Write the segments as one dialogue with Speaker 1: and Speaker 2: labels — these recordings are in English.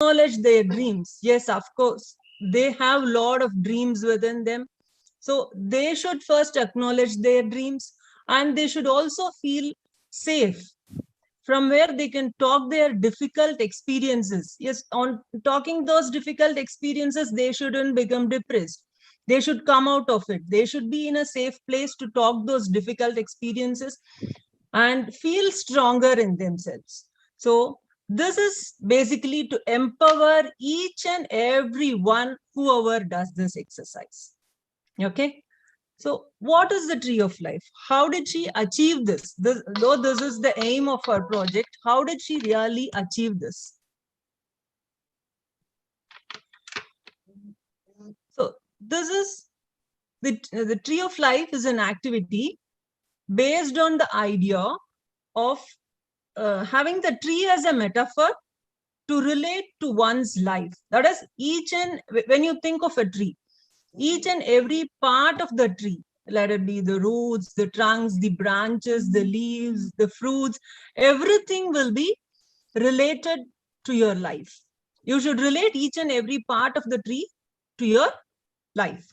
Speaker 1: acknowledge their dreams. Yes, of course, they have a lot of dreams within them. So they should first acknowledge their dreams, and they should also feel safe from where they can talk their difficult experiences. Yes, on talking those difficult experiences, they shouldn't become depressed. They should come out of it. They should be in a safe place to talk those difficult experiences and feel stronger in themselves. So this is basically to empower each and every one, whoever does this exercise. Okay. So what is the tree of life? How did she achieve this? Though this is the aim of her project, how did she really achieve this? So this is the tree of life is an activity based on the idea of having the tree as a metaphor to relate to one's life. That is, when you think of a tree, each and every part of the tree, let it be the roots, the trunks, the branches, the leaves, the fruits, everything will be related to your life. You should relate each and every part of the tree to your life.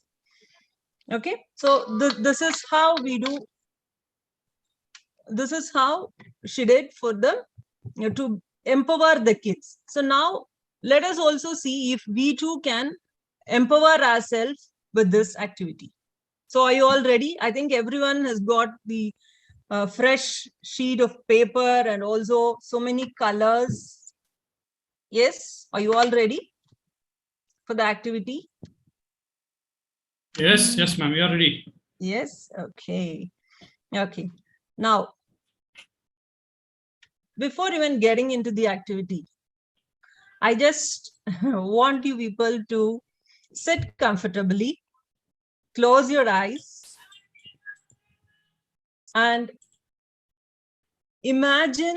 Speaker 1: Okay, so this is how we do. This is how she did for them, to empower the kids. So now let us also see if we too can empower ourselves with this activity. So are you all ready? I think everyone has got the fresh sheet of paper and also so many colors. Yes, are you all ready for the activity?
Speaker 2: Yes, ma'am, we are ready.
Speaker 1: Yes, okay. Okay. Now, before even getting into the activity, I just want you people to sit comfortably, close your eyes, and imagine,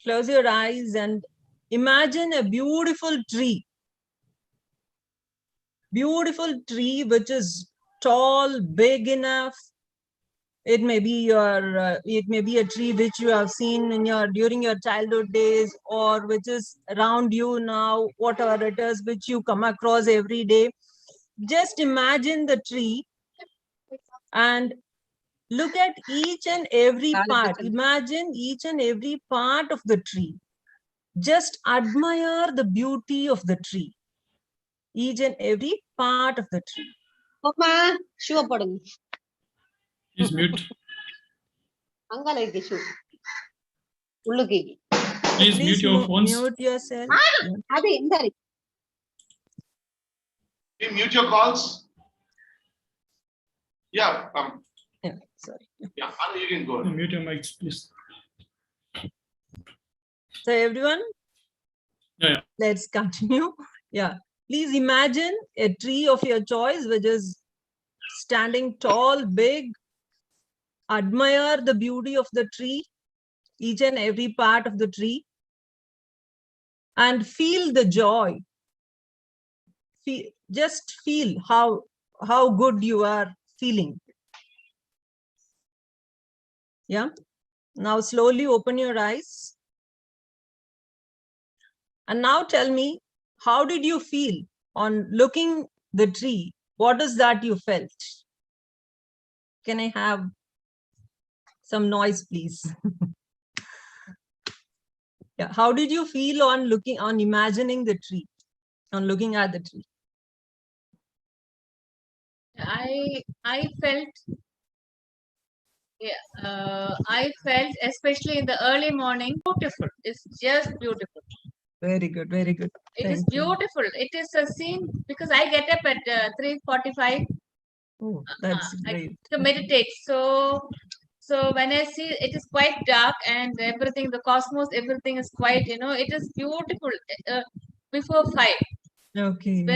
Speaker 1: close your eyes and imagine a beautiful tree which is tall, big enough. It may be a tree which you have seen during your childhood days, or which is around you now, whatever it is which you come across every day. Just imagine the tree and look at each and every part. Imagine each and every part of the tree. Just admire the beauty of the tree. Each and every part of the tree.
Speaker 2: Please mute. Please mute your phones.
Speaker 1: Mute yourself.
Speaker 3: Mute your calls. Yeah.
Speaker 1: Yeah, sorry.
Speaker 3: Yeah, you can go.
Speaker 2: Mute your mics, please.
Speaker 1: So everyone,
Speaker 2: Yeah.
Speaker 1: Let's continue. Yeah. Please imagine a tree of your choice, which is standing tall, big. Admire the beauty of the tree, each and every part of the tree, and feel the joy. Just feel how good you are feeling. Yeah. Now slowly open your eyes. And now tell me, how did you feel on looking the tree? What is that you felt? Can I have some noise, please? Yeah. How did you feel on imagining the tree, on looking at the tree?
Speaker 4: I felt, I felt, especially in the early morning, beautiful. It's just beautiful.
Speaker 1: Very good, very good.
Speaker 4: It is beautiful. It is a scene because I get up at 3:45.
Speaker 1: Oh, that's great.
Speaker 4: To meditate. So when I see it is quite dark and everything, the cosmos, everything is quite, it is beautiful before 5.
Speaker 1: Okay.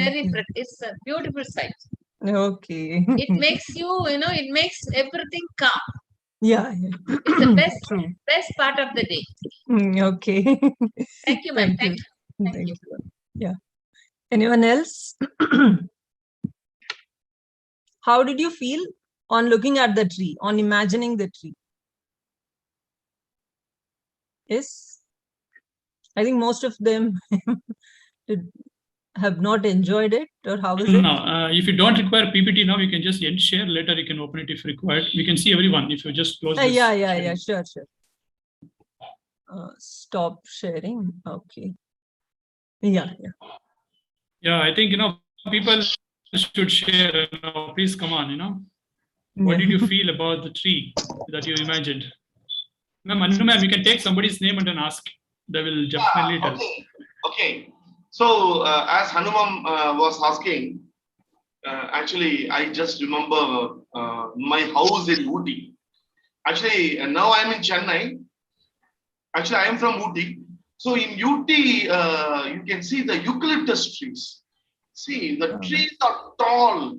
Speaker 4: It's a beautiful sight.
Speaker 1: Okay.
Speaker 4: It makes you, it makes everything calm.
Speaker 1: Yeah.
Speaker 4: It's the best part of the day.
Speaker 1: Okay.
Speaker 4: Thank you, ma'am. Thank you.
Speaker 1: Thank you. Yeah. Anyone else? How did you feel on looking at the tree, on imagining the tree? Yes. I think most of them have not enjoyed it, or how is it?
Speaker 2: No, if you don't require PPT now, you can just end share. Later, you can open it if required. We can see everyone if you just close this.
Speaker 1: Yeah, sure. Stop sharing. Okay. Yeah.
Speaker 2: Yeah, I think, people should share. Please come on. What did you feel about the tree that you imagined? Ma'am, Anu ma'am, you can take somebody's name and then ask. They will definitely tell.
Speaker 3: Okay. So as Hanumam was asking, actually, I just remember my house in Ooty. Actually, now I'm in Chennai. Actually, I am from Ooty. So in Ooty, you can see the eucalyptus trees. See, the trees are tall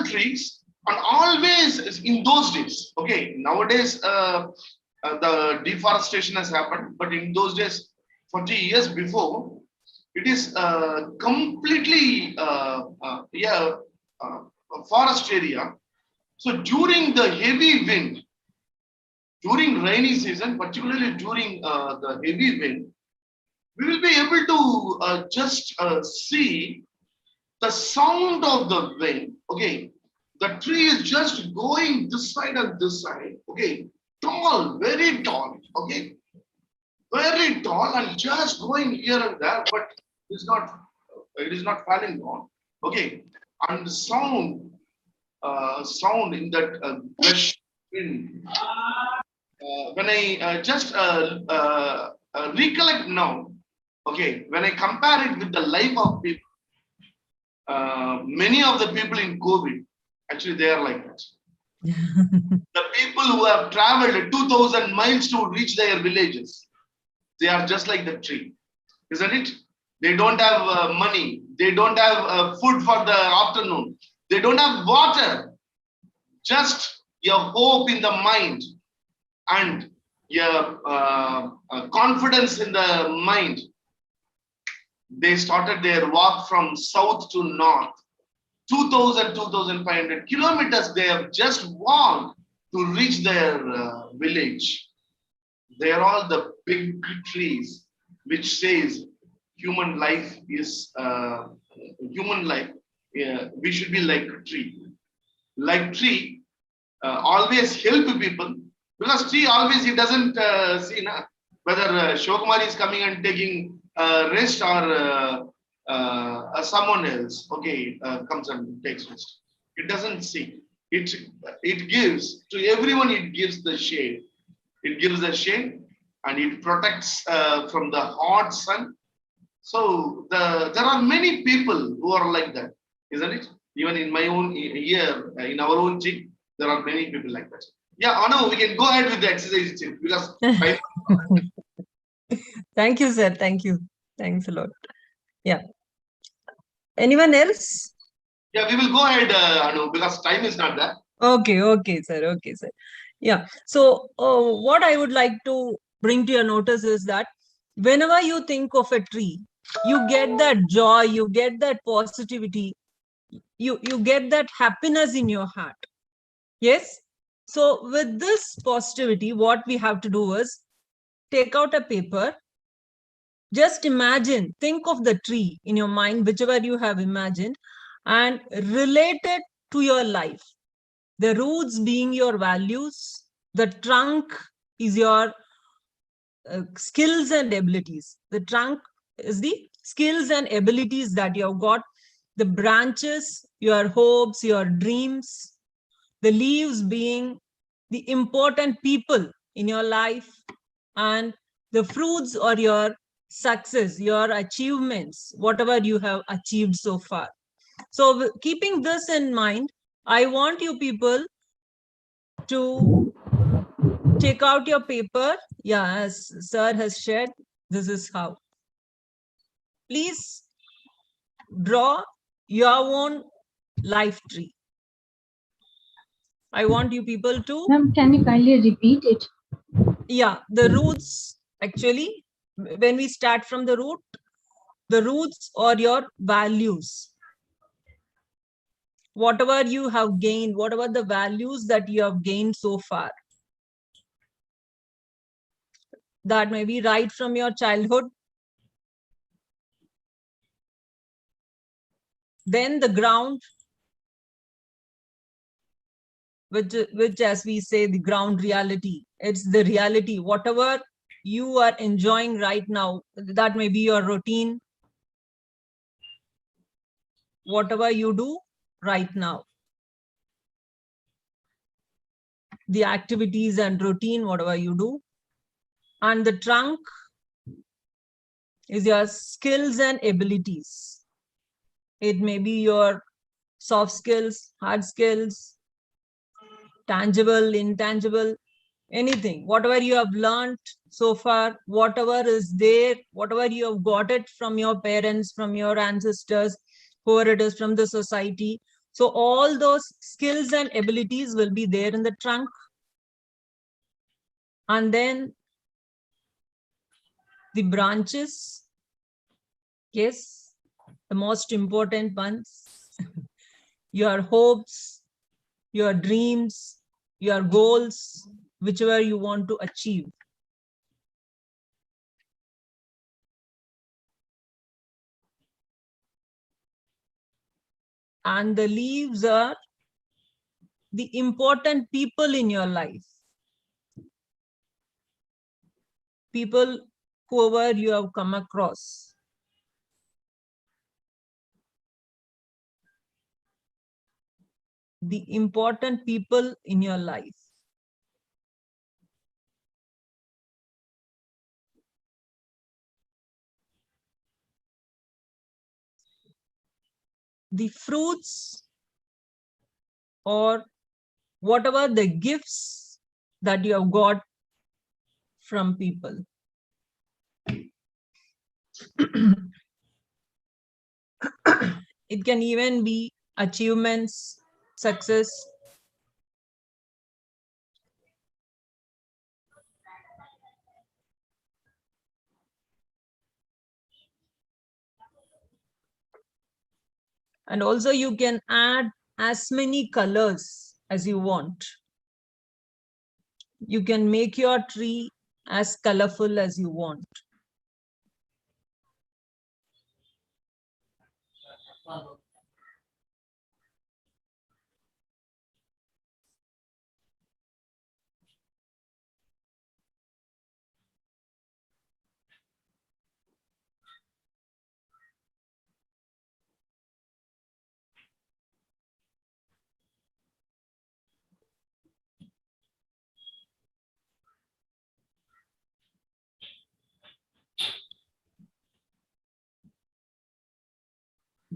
Speaker 3: trees, and always in those days. Okay, nowadays the deforestation has happened, but in those days, 40 years before, it is completely a forest area. So during the heavy wind, during rainy season, particularly during the heavy wind, we will be able to just see the sound of the wind. Okay, the tree is just going this side and this side. Okay, tall, very tall. Okay, very tall and just going here and there, but it is not falling down. Okay, and the sound in that fresh wind. When I just recollect now, okay, when I compare it with the life of people, many of the people in COVID, actually they are like that. The people who have traveled 2,000 miles to reach their villages, they are just like the tree, isn't it? They don't have money. They don't have food for the afternoon. They don't have water. Just your hope in the mind and your confidence in the mind. They started their walk from south to north. 2,000, 2,500 kilometers they have just walked to reach their village. They are all the big trees, which says human life is human life. We should be like a tree. Like tree, always help people, because tree always it doesn't see whether Shokumar is coming and taking rest or someone else. Okay, comes and takes rest. It doesn't see. It gives to everyone. It gives the shade. It gives the shade, and it protects from the hot sun. So there are many people who are like that, isn't it? Even in my own year, in our own team, there are many people like that. Yeah, Anu, we can go ahead with the exercise team because time.
Speaker 1: Thank you, sir. Thank you. Thanks a lot. Yeah. Anyone else?
Speaker 3: Yeah, we will go ahead, Anu, because time is not there.
Speaker 1: Okay, sir. Yeah. So what I would like to bring to your notice is that whenever you think of a tree, you get that joy, you get that positivity, you get that happiness in your heart. Yes. So with this positivity, what we have to do is take out a paper. Just imagine, think of the tree in your mind, whichever you have imagined, and relate it to your life. The roots being your values, the trunk is your skills and abilities. The trunk is the skills and abilities that you have got. The branches, your hopes, your dreams. The leaves being the important people in your life. And the fruits or your success, your achievements, whatever you have achieved so far. So keeping this in mind, I want you people to take out your paper. Yeah, as sir has shared, this is how. Please draw your own life tree. I want you people to.
Speaker 5: Ma'am, can you kindly repeat it?
Speaker 1: Yeah, the roots, actually, when we start from the roots or your values. Whatever you have gained, whatever the values that you have gained so far. that may be right from your childhood. Then the ground, which as we say, the ground reality. It's the reality. Whatever you are enjoying right now, that may be your routine. Whatever you do right now, the activities and routine, whatever you do. And the trunk is your skills and abilities. It may be your soft skills, hard skills, tangible, intangible, anything, whatever you have learned so far, whatever is there, whatever you have got it from your parents, from your ancestors, whoever it is, from the society. So all those skills and abilities will be there in the trunk. And then the branches, yes, the most important ones, your hopes, your dreams, your goals, whichever you want to achieve. And the leaves are the important people in your life. People, whoever you have come across. The important people in your life. The fruits or whatever the gifts that you have got from people. It can even be achievements, success. And also you can add as many colors as you want. You can make your tree as colorful as you want.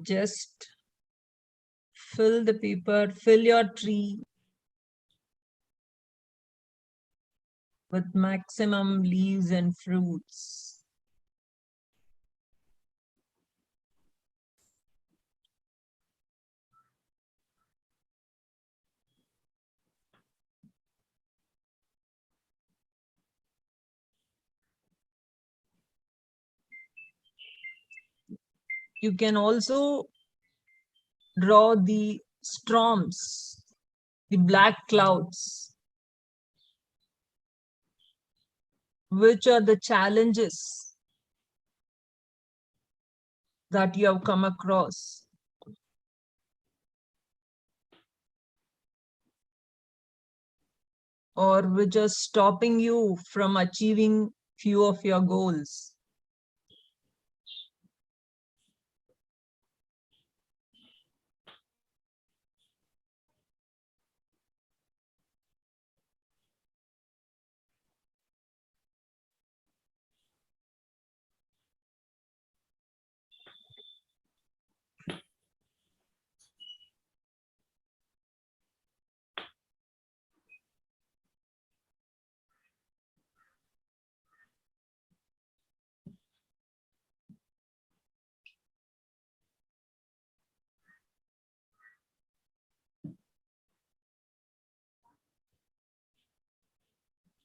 Speaker 1: Just fill the paper, fill your tree with maximum leaves and fruits. You can also draw the storms, the black clouds, which are the challenges that you have come across. Or which are stopping you from achieving few of your goals.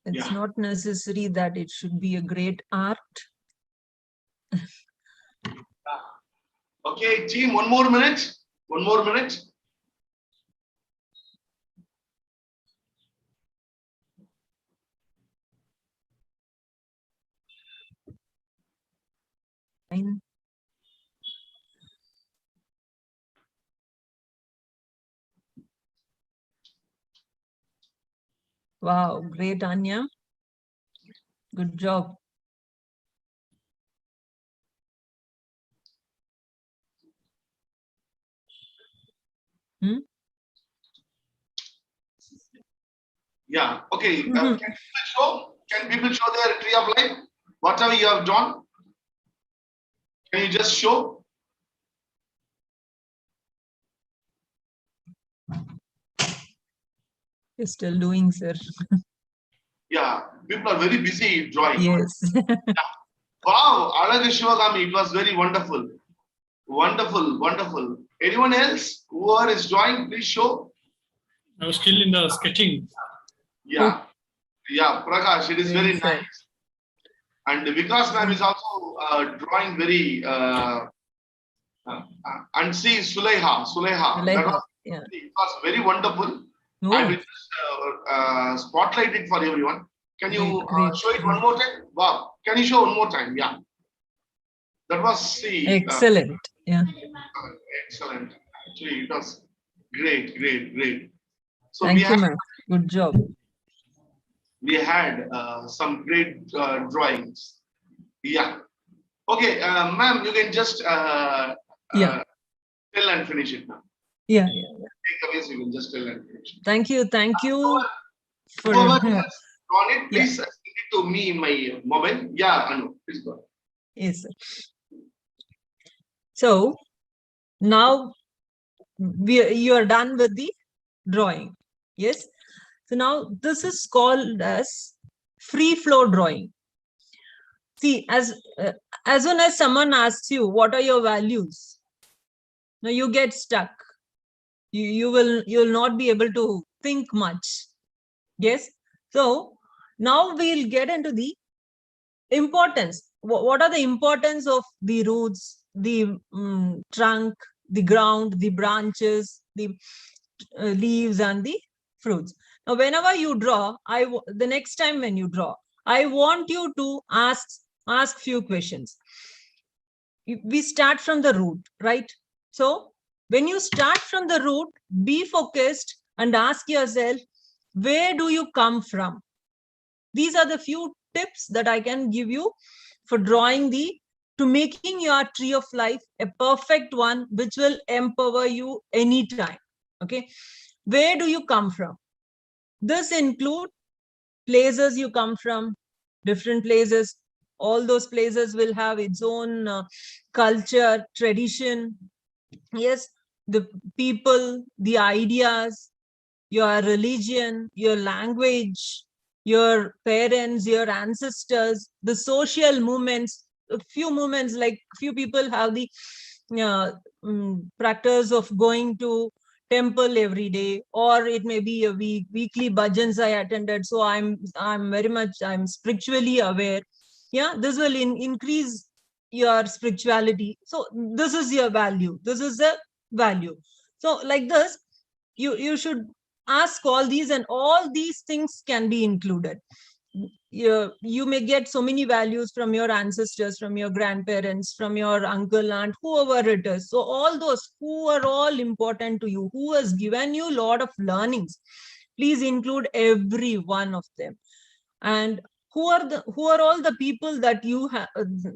Speaker 1: It's not necessary that it should be a great art.
Speaker 3: Okay, team, 1 more minute. 1 more minute.
Speaker 1: Wow, great, Anya. Good job.
Speaker 3: Yeah. Okay. Can people show their tree of life? Whatever you have drawn, can you just show?
Speaker 1: You're still doing, sir.
Speaker 3: Yeah. People are very busy drawing.
Speaker 1: Yes.
Speaker 3: Wow, Alaga Shivagami, it was very wonderful. Wonderful, wonderful. Anyone else? Whoever is drawing, please show.
Speaker 2: I was still in the sketching.
Speaker 3: Yeah. Yeah, Prakash, it is very
Speaker 1: Yes,
Speaker 3: nice. And Vikas ma'am is also drawing very and see Suleha. That was,
Speaker 1: yeah.
Speaker 3: it was very wonderful.
Speaker 1: Oh,
Speaker 3: I will just spotlight it for everyone. Can you
Speaker 1: great,
Speaker 3: show it one more time? Wow. Can you show one more time? Yeah. That was the
Speaker 1: excellent. Yeah.
Speaker 3: excellent. Actually, it was great, great, great. So
Speaker 1: Thank you, ma'am. Good job.
Speaker 3: we had some great drawings. Yeah. Okay, ma'am, you can just
Speaker 1: Yeah.
Speaker 3: tell and finish it now.
Speaker 1: Yeah.
Speaker 3: Takeaways, you can just tell and finish it.
Speaker 1: Thank you. Thank you for
Speaker 3: Whoever has drawn it,
Speaker 1: Yeah.
Speaker 3: please send it to me in my mobile. Yeah, Anu, please go.
Speaker 1: Yes, sir. So now you are done with the drawing. Yes. So now this is called as free flow drawing. See, as soon as someone asks you, what are your values? Now you get stuck. You will not be able to think much. Yes. So now we'll get into the importance. What are the importance of the roots, the trunk, the ground, the branches, the leaves, and the fruits? Now, whenever you draw, the next time when you draw, I want you to ask few questions. We start from the root, right? So when you start from the root, be focused and ask yourself, where do you come from? These are the few tips that I can give you for drawing to making your tree of life a perfect one, which will empower you anytime. Okay. Where do you come from? This include places you come from, different places. All those places will have its own culture, tradition. Yes, the people, the ideas, your religion, your language, your parents, your ancestors, the social movements. A few movements, like few people have the practice of going to temple every day, or it may be a weekly bhajans I attended, so I'm spiritually aware. Yeah, this will increase your spirituality. So this is your value, this is the value. So like this, you should ask all these, and all these things can be included. You may get so many values from your ancestors, from your grandparents, from your uncle, aunt, whoever it is. So all those who are all important to you, who has given you a lot of learnings, please include every one of them. And who are all the people that you have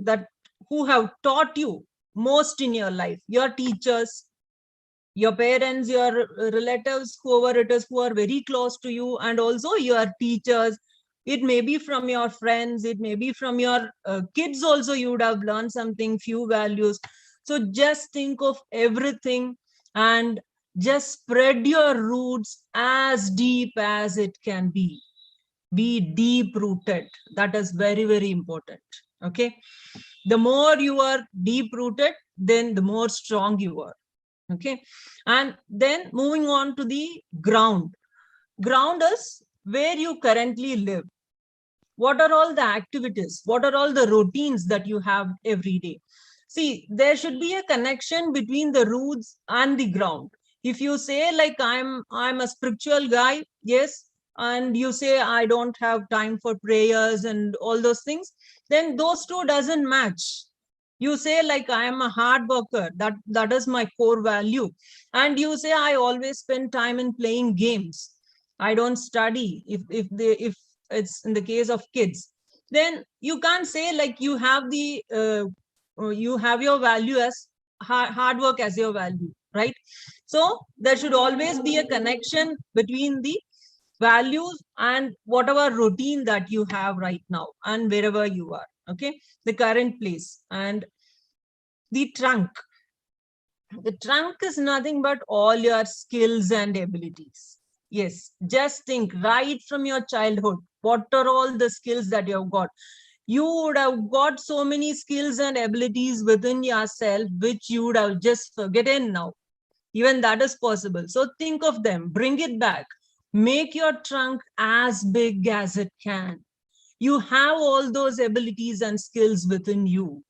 Speaker 1: that who have taught you most in your life? Your teachers, your parents, your relatives, whoever it is, who are very close to you, and also your teachers. It may be from your friends, it may be from your kids also. You would have learned something, few values. So just think of everything and just spread your roots as deep as it can be. Be deep rooted. That is very, very important. Okay. The more you are deep rooted, then the more strong you are. Okay. And then moving on to the ground. Ground is where you currently live. What are all the activities? What are all the routines that you have every day? See, there should be a connection between the roots and the ground. If you say like I'm a spiritual guy, yes, and you say I don't have time for prayers and all those things, then those two doesn't match. You say like, I am a hard worker. That is my core value. And you say, I always spend time in playing games. I don't study. If it's in the case of kids, then you can't say like you have your value as hard work as your value, right? So there should always be a connection between the values and whatever routine that you have right now and wherever you are, okay, the current place. And the trunk is nothing but all your skills and abilities. Yes, just think right from your childhood, what are all the skills that you have got? You would have got so many skills and abilities within yourself which you would have just forgotten now. Even that is possible. So think of them, bring it back, make your trunk as big as it can. You have all those abilities and skills within you.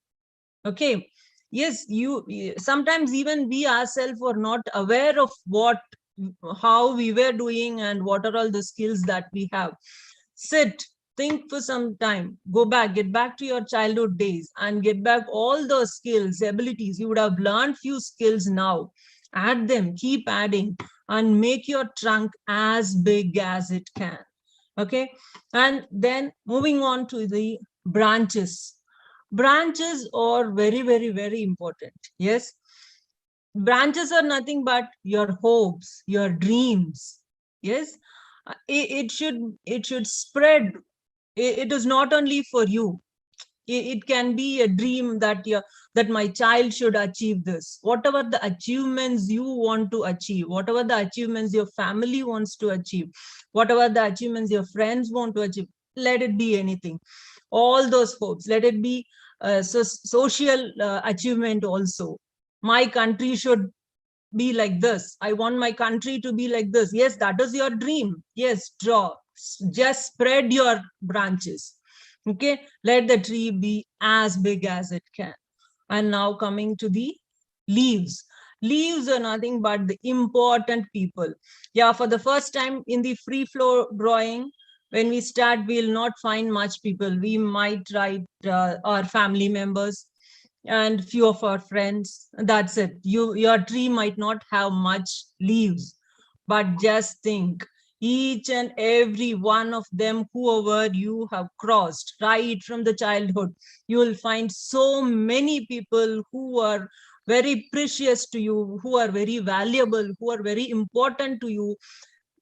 Speaker 1: Okay. Yes, you sometimes even we ourselves were not aware of how we were doing and what are all the skills that we have. Sit, think for some time, go back, get back to your childhood days and get back all those skills, abilities. You would have learned few skills now. Add them, keep adding, and make your trunk as big as it can. Okay. And then moving on to the branches. Branches are very, very, very important. Yes. Branches are nothing but your hopes, your dreams. Yes. It should spread. It is not only for you. It can be a dream that my child should achieve this. Whatever the achievements you want to achieve, whatever the achievements your family wants to achieve, whatever the achievements your friends want to achieve, let it be anything. All those hopes, let it be social achievement also. My country should be like this. I want my country to be like this. Yes, that is your dream. Yes, draw. Just spread your branches. Okay, let the tree be as big as it can. And now coming to the leaves. Leaves are nothing but the important people. Yeah, for the first time in the free flow drawing, when we start, we'll not find much people. We might write our family members and few of our friends. That's it. Your tree might not have much leaves, but just think, each and every one of them, whoever you have crossed right from the childhood, you will find so many people who are very precious to you, who are very valuable, who are very important to you,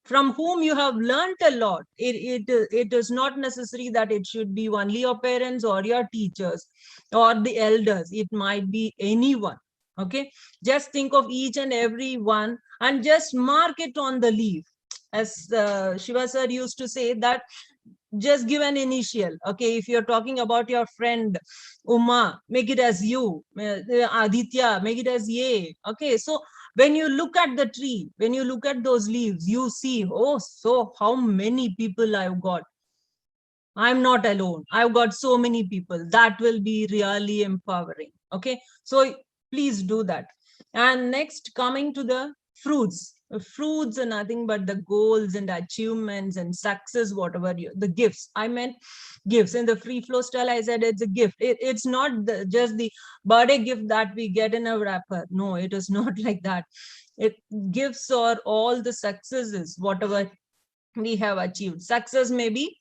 Speaker 1: from whom you have learned a lot. It is not necessary that it should be only your parents or your teachers or the elders. It might be anyone. Okay, just think of each and every one and just mark it on the leaf. As Shiva sir used to say that, just give an initial. Okay, if you're talking about your friend Uma, make it as you. Aditya, make it as ye. Okay, so when you look at the tree, when you look at those leaves, you see, oh, so how many people I've got. I'm not alone. I've got so many people. That will be really empowering. Okay, so please do that. And next, coming to the fruits. Fruits are nothing but the goals and achievements and success, whatever the gifts. I meant gifts. In the free flow style, I said it's a gift. It's not just the birthday gift that we get in a wrapper. No, it is not like that. Gifts are all the successes, whatever we have achieved. Success may be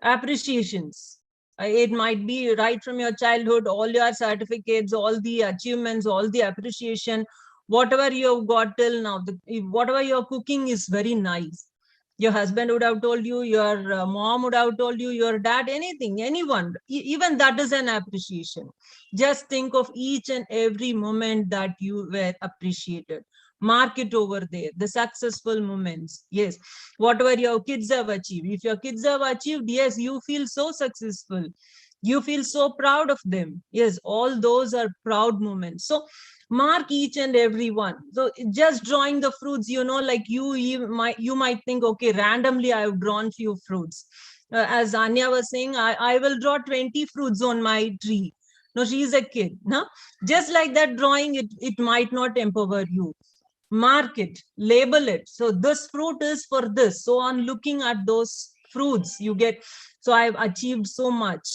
Speaker 1: appreciations. It might be right from your childhood, all your certificates, all the achievements, all the appreciation, whatever you've got till now, whatever you're cooking is very nice. Your husband would have told you, your mom would have told you, your dad, anything, anyone, even that is an appreciation. Just think of each and every moment that you were appreciated. Mark it over there, the successful moments. Yes, whatever your kids have achieved. If your kids have achieved, yes, you feel so successful. You feel so proud of them. Yes, all those are proud moments. So mark each and every one. So just drawing the fruits, like you might think, okay, randomly I have drawn few fruits. As Anya was saying, I will draw 20 fruits on my tree. No, she is a kid. No? Just like that drawing, it might not empower you. Mark it, label it. So this fruit is for this. So on looking at those fruits, you get, so I've achieved so much.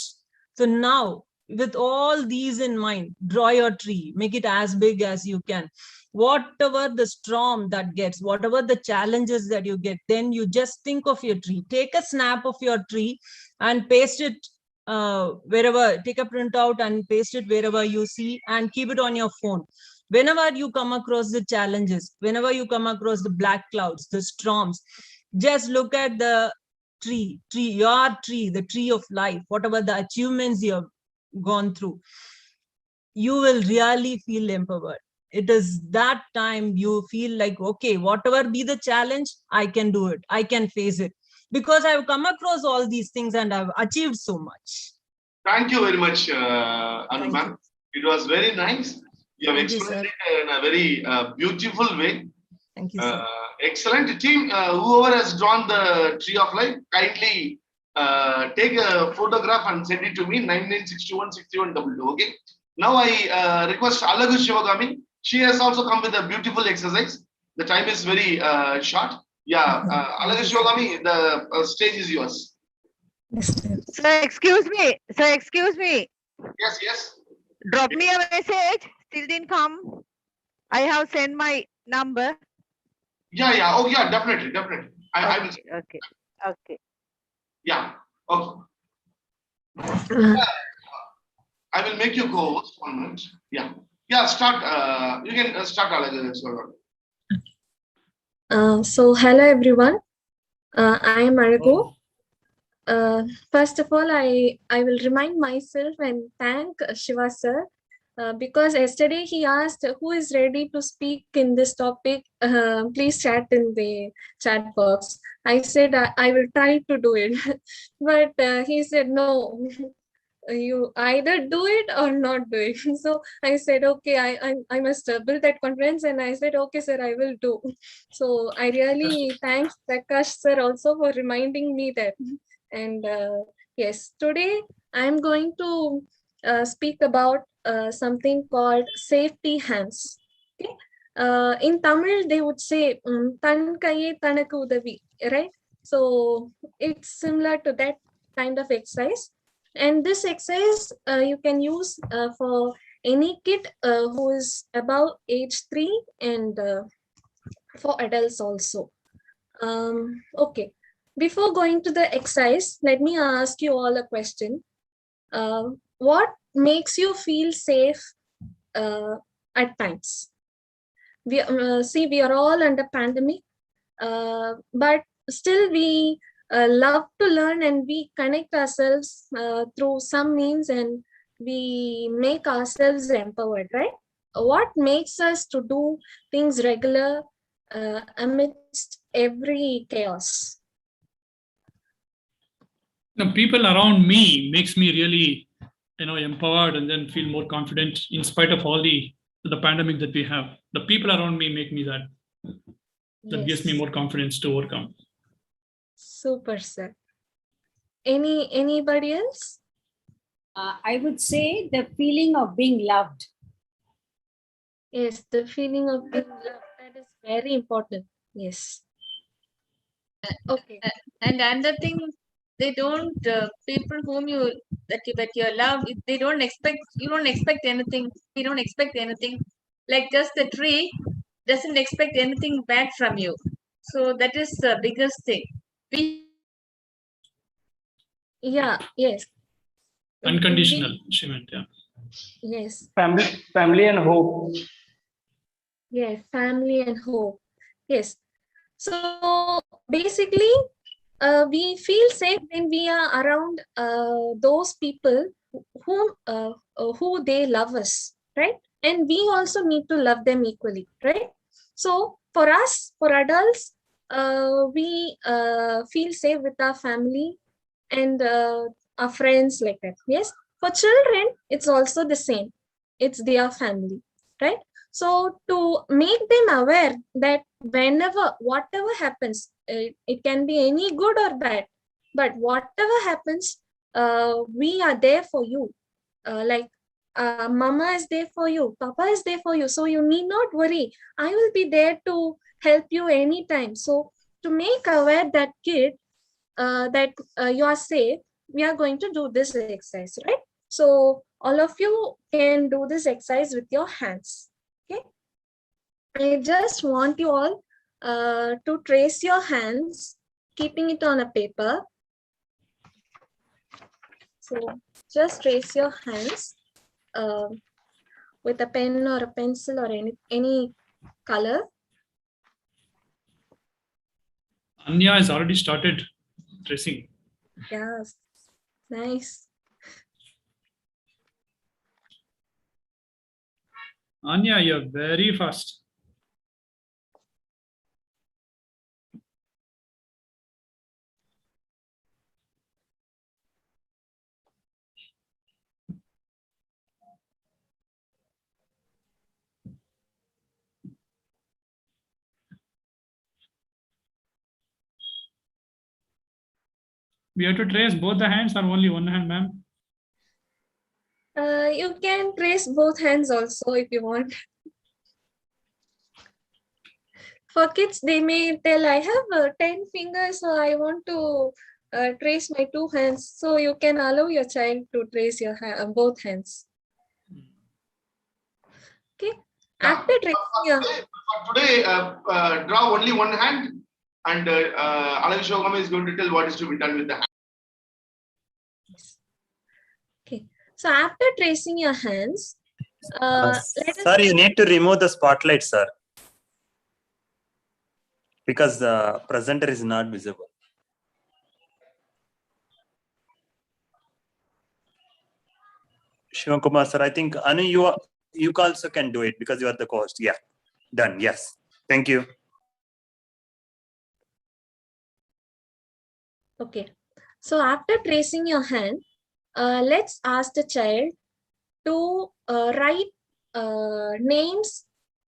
Speaker 1: So now with all these in mind, draw your tree, make it as big as you can. Whatever the storm that gets, whatever the challenges that you get, then you just think of your tree. Take a snap of your tree and paste it wherever, take a printout and paste it wherever you see, and keep it on your phone. Whenever you come across the challenges, whenever you come across the black clouds, the storms, just look at the your tree, the tree of life, whatever the achievements you have gone through, you will really feel empowered. It is that time you feel like, okay, whatever be the challenge, I can do it, I can face it, because I've come across all these things and I've achieved so much.
Speaker 3: Thank you very much, Anu ma'am. It was very nice. You have explained it in a very beautiful way.
Speaker 1: Thank you, sir.
Speaker 3: Excellent team. Whoever has drawn the tree of life, kindly take a photograph and send it to me, 99616122. Okay. Now I request Alagu Shivagami. She has also come with a beautiful exercise. The time is very short. Yeah, Alagu Shivagami, the stage is yours.
Speaker 6: Sir, excuse me. Sir, excuse me.
Speaker 3: Yes, yes.
Speaker 6: Drop me a message. Still didn't come. I have sent my number.
Speaker 3: Yeah, yeah. Oh, yeah, definitely, definitely. I will.
Speaker 6: Okay. Okay.
Speaker 3: Yeah. Okay. I will make you go. 1 minute. Yeah. Yeah. Start. You can start, Alagu.
Speaker 7: So hello everyone. I am Arago. First of all, I will remind myself and thank Shiva sir, because yesterday he asked who is ready to speak in this topic. Please chat in the chat box. I said I will try to do it, but he said no. You either do it or not do it. So I said, okay, I must build that confidence, and I said, okay, sir, I will do. So I really thanks Prakash sir also for reminding me that. And yes, today I'm going to speak about something called safety hands. Okay? In Tamil, they would say "tan kaye tanaku udavi," right? So it's similar to that kind of exercise. And this exercise you can use for any kid who is above age 3, and for adults also. Okay, before going to the exercise, let me ask you all a question. What makes you feel safe at times? We see, we are all under pandemic, but still we love to learn, and we connect ourselves through some means, and we make ourselves empowered, right? What makes us to do things regular amidst every chaos?
Speaker 2: The people around me makes me really, empowered and then feel more confident in spite of all the pandemic that we have. The people around me make me that. That gives me more confidence to overcome.
Speaker 7: Super, sir. Anybody else?
Speaker 8: I would say the feeling of being loved.
Speaker 7: Yes, the feeling of being loved, that is very important. Yes. Okay.
Speaker 4: And another thing, they don't people whom you love, they don't expect, you don't expect anything. You don't expect anything. Like just the tree doesn't expect anything bad from you. So that is the biggest thing.
Speaker 7: Yeah, yes.
Speaker 2: Unconditional, she meant, yeah.
Speaker 7: Yes.
Speaker 9: Family and hope.
Speaker 7: Yes, family and hope. Yes. So basically, we feel safe when we are around those people who they love us, right? And we also need to love them equally, right? So for us, for adults, we feel safe with our family and our friends, like that. Yes. For children, it's also the same. It's their family, right? So to make them aware that whenever, whatever happens, it can be any good or bad, but whatever happens, we are there for you. Like mama is there for you, papa is there for you, so you need not worry. I will be there to help you anytime. So to make aware that kid that you are safe, we are going to do this exercise, right? So all of you can do this exercise with your hands. Okay. I just want you all to trace your hands, keeping it on a paper. So just trace your hands with a pen or a pencil or any color.
Speaker 2: Anya has already started tracing.
Speaker 7: Yes, nice.
Speaker 2: Anya, you're very fast. We have to trace both the hands or only one hand, ma'am?
Speaker 7: You can trace both hands also if you want. For kids, they may tell, I have 10 fingers, so I want to trace my 2 hands. So you can allow your child to trace your both hands. Okay. After tracing your...
Speaker 3: For today, draw only one hand, and Alan is going to tell what is to be done with the hand.
Speaker 7: Okay. So after tracing your hands,
Speaker 10: sir, you need to remove the spotlight, sir, because the presenter is not visible. Shivam Kumar, sir, I think Anu, you also can do it because you are the host. Yeah, done. Yes, thank you.
Speaker 7: Okay. So after tracing your hand, let's ask the child to write names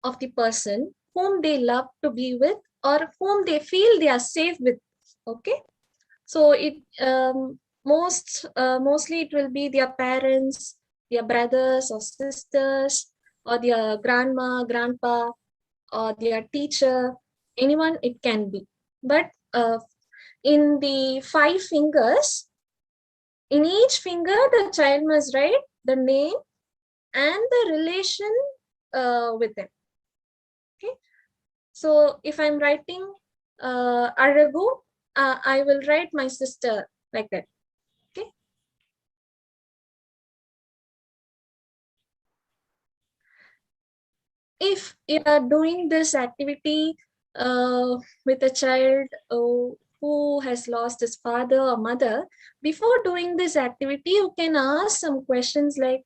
Speaker 7: of the person whom they love to be with or whom they feel they are safe with. Okay. So it mostly it will be their parents, their brothers or sisters, or their grandma, grandpa, or their teacher, anyone it can be. But in the 5 fingers, in each finger, the child must write the name and the relation with them. Okay. So if I'm writing Aragu, I will write my sister like that. Okay. If you are doing this activity with a child who has lost his father or mother, before doing this activity, you can ask some questions like,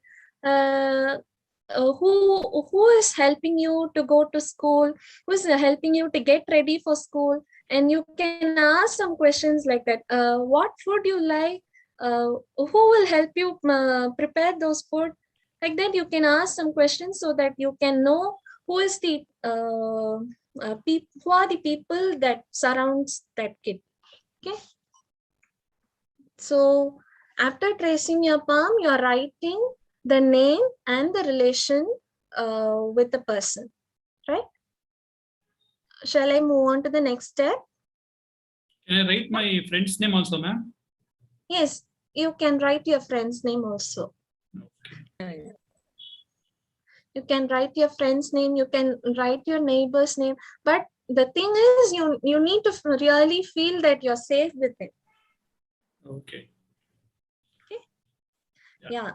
Speaker 7: who is helping you to go to school, who is helping you to get ready for school, and you can ask some questions like that. What food you like, who will help you prepare those food, like that. You can ask some questions so that you can know who is the who are the people that surrounds that kid. Okay. So after tracing your palm, you are writing the name and the relation with the person, right? Shall I move on to the next step?
Speaker 2: Can I write my friend's name also, ma'am?
Speaker 7: Yes, you can write your friend's name also.
Speaker 2: Okay.
Speaker 7: You can write your friend's name, you can write your neighbor's name, but the thing is you need to really feel that you're safe with it.
Speaker 2: Okay.
Speaker 7: Okay. Yeah.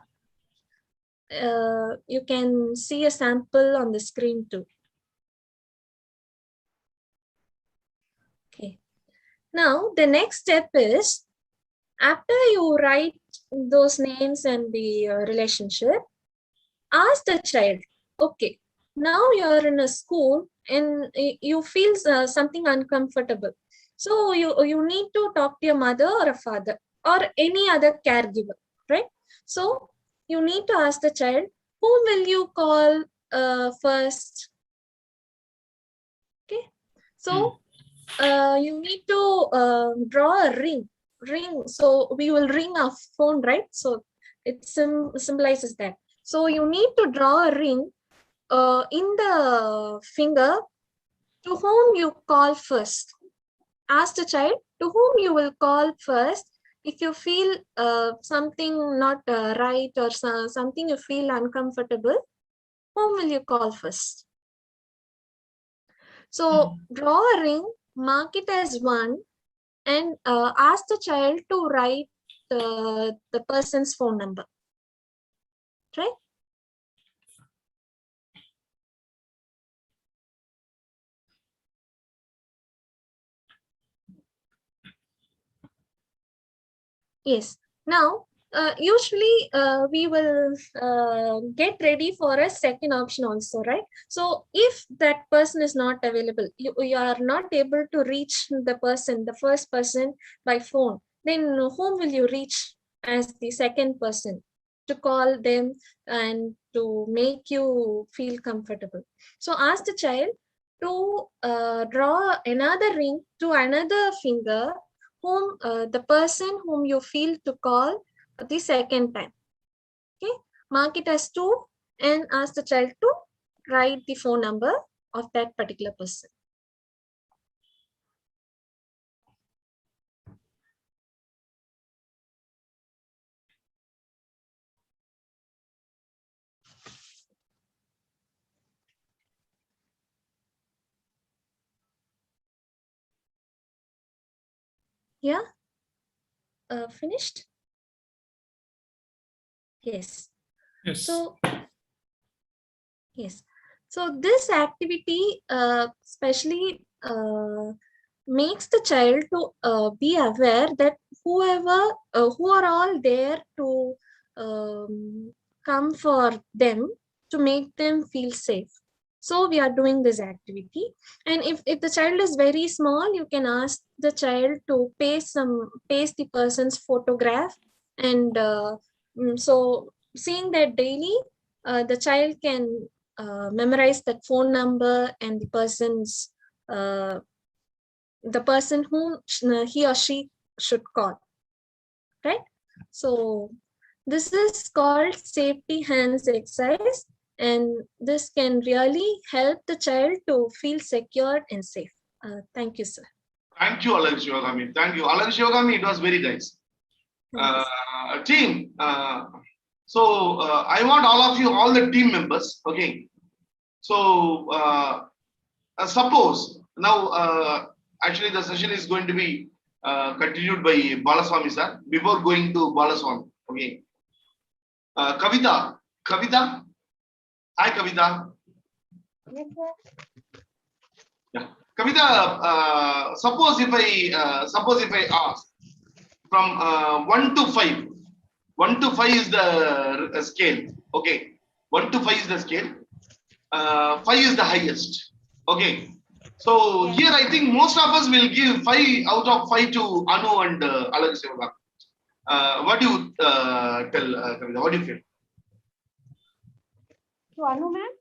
Speaker 7: You can see a sample on the screen too. Okay. Now the next step is, after you write those names and the relationship, ask the child, okay, now you're in a school and you feel something uncomfortable. So you need to talk to your mother or a father or any other caregiver, right? So you need to ask the child, whom will you call first? Okay. So you need to draw a ring. So we will ring our phone, right? So it symbolizes that. So you need to draw a ring in the finger to whom you call first. Ask the child to whom you will call first if you feel something not right or something you feel uncomfortable, whom will you call first? So draw a ring, mark it as 1, and ask the child to write the person's phone number. Right? Yes. Now, usually we will get ready for a second option also, right? So if that person is not available, you are not able to reach the person, the first person by phone, then whom will you reach as the second person to call them and to make you feel comfortable? So ask the child to draw another ring to another finger, whom the person whom you feel to call the second time. Okay, mark it as 2 and ask the child to write the phone number of that particular person. Yeah, finished? Yes.
Speaker 2: Yes.
Speaker 7: So, yes. So this activity especially makes the child to be aware that who are all there to come for them, to make them feel safe. So we are doing this activity, and if the child is very small, you can ask the child to paste the person's photograph, and so seeing that daily, the child can memorize that phone number and the person whom he or she should call, right? So this is called safety hands exercise, and this can really help the child to feel secure and safe. Thank you, sir.
Speaker 3: Thank you, Alan Shivagami. Thank you. Alan Shivagami, it was very nice. Team, so I want all of you, all the team members, okay? So suppose now, actually the session is going to be continued by Balaswamy sir. Before going to Balaswamy, okay? Kavita, hi Kavita.
Speaker 5: Yes, sir.
Speaker 3: Yeah, Kavita. Suppose if I ask from 1 to 5. 1 to 5 is the scale. Okay, 1 to 5 is the scale. 5 is the highest. Okay. So here I think most of us will give 5 out of 5 to Anu and Alan Shivagami. What do you tell, Kavita? What do you feel?
Speaker 5: To Anu ma'am?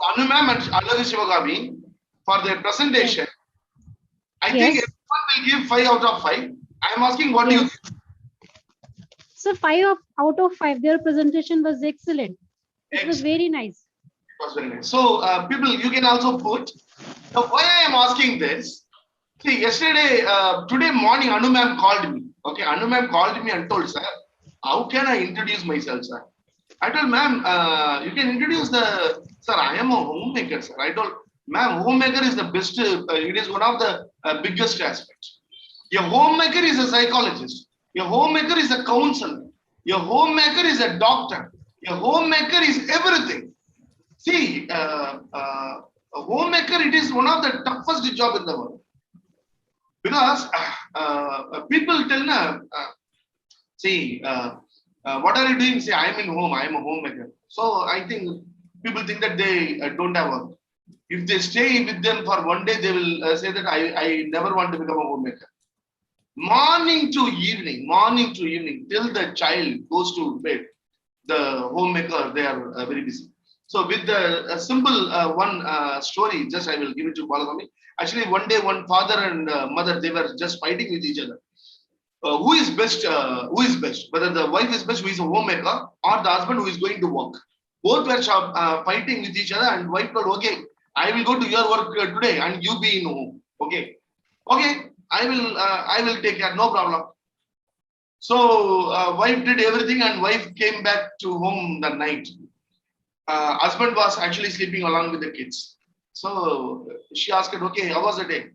Speaker 3: Anu ma'am and Alan Shivagami for their presentation. I think everyone will give 5 out of 5. I am asking, what do you think?
Speaker 5: So 5 out of 5, their presentation was excellent. It was very nice.
Speaker 3: It was very nice. So people, you can also put. Now, why I am asking this? See, yesterday, today morning, Anu ma'am called me. Okay, Anu ma'am called me and told, sir, how can I introduce myself, sir? I told, ma'am, you can introduce sir, I am a homemaker, sir. I told, ma'am, homemaker is the best, it is one of the biggest aspects. Your homemaker is a psychologist. Your homemaker is a counselor. Your homemaker is a doctor. Your homemaker is everything. See, a homemaker, it is one of the toughest job in the world. Because people tell, see, what are you doing? Say, I am in home, I am a homemaker. So I think people think that they don't have work. If they stay with them for one day, they will say that I never want to become a homemaker. Morning to evening, till the child goes to bed, the homemaker, they are very busy. So with the simple one story, just I will give it to Balaswamy. Actually, one day, one father and mother, they were just fighting with each other. Who is best? Whether the wife is best, who is a homemaker, or the husband who is going to work. Both were fighting with each other, and wife told, okay, I will go to your work today, and you be in home. Okay, I will take care, no problem. So wife did everything and wife came back to home that night. Husband was actually sleeping along with the kids. So she asked, okay, how was the day?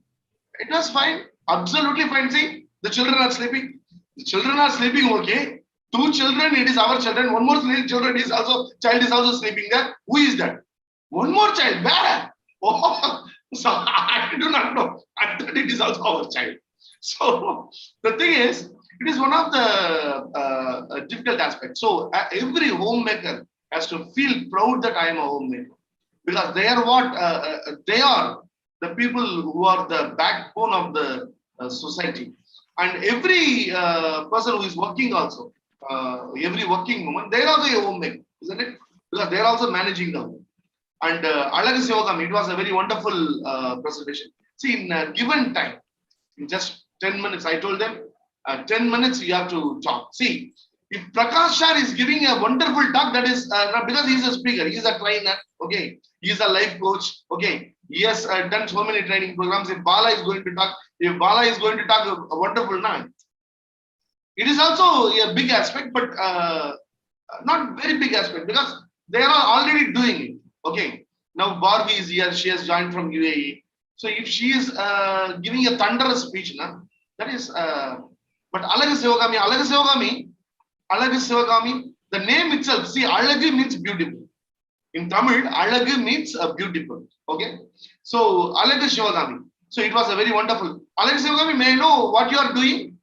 Speaker 3: It was fine, absolutely fine. See, the children are sleeping. The children are sleeping, okay. Two children, it is our children. One more child is also sleeping there. Who is that? One more child. Where? Oh, so I do not know. I thought it is also our child. So the thing is, it is one of the difficult aspects. So every homemaker has to feel proud that I am a homemaker, because they are what they are the people who are the backbone of the society. And every person who is working also, every working woman, they are also a homemaker, isn't it? Because they are also managing the home. And Alaga Sivagam, it was a very wonderful presentation. See, in a given time, in just 10 minutes, I told them, 10 minutes you have to talk. See, if Prakash Shah is giving a wonderful talk, that is not because he is a speaker, he is a trainer, okay, he is a life coach, okay, he has done so many training programs. If Bala is going to talk, a wonderful night. It is also a big aspect, but not very big aspect, because they are already doing it. Okay, now Barbie is here, she has joined from UAE. So if she is giving a thunderous speech, that is, but Alaga Sivagami, the name itself, see, Alagu means beautiful. In Tamil, Alagu means beautiful. Okay, so Alaga Sivagami. So it was a very wonderful. Alaga Sivagami, may I know what you are doing?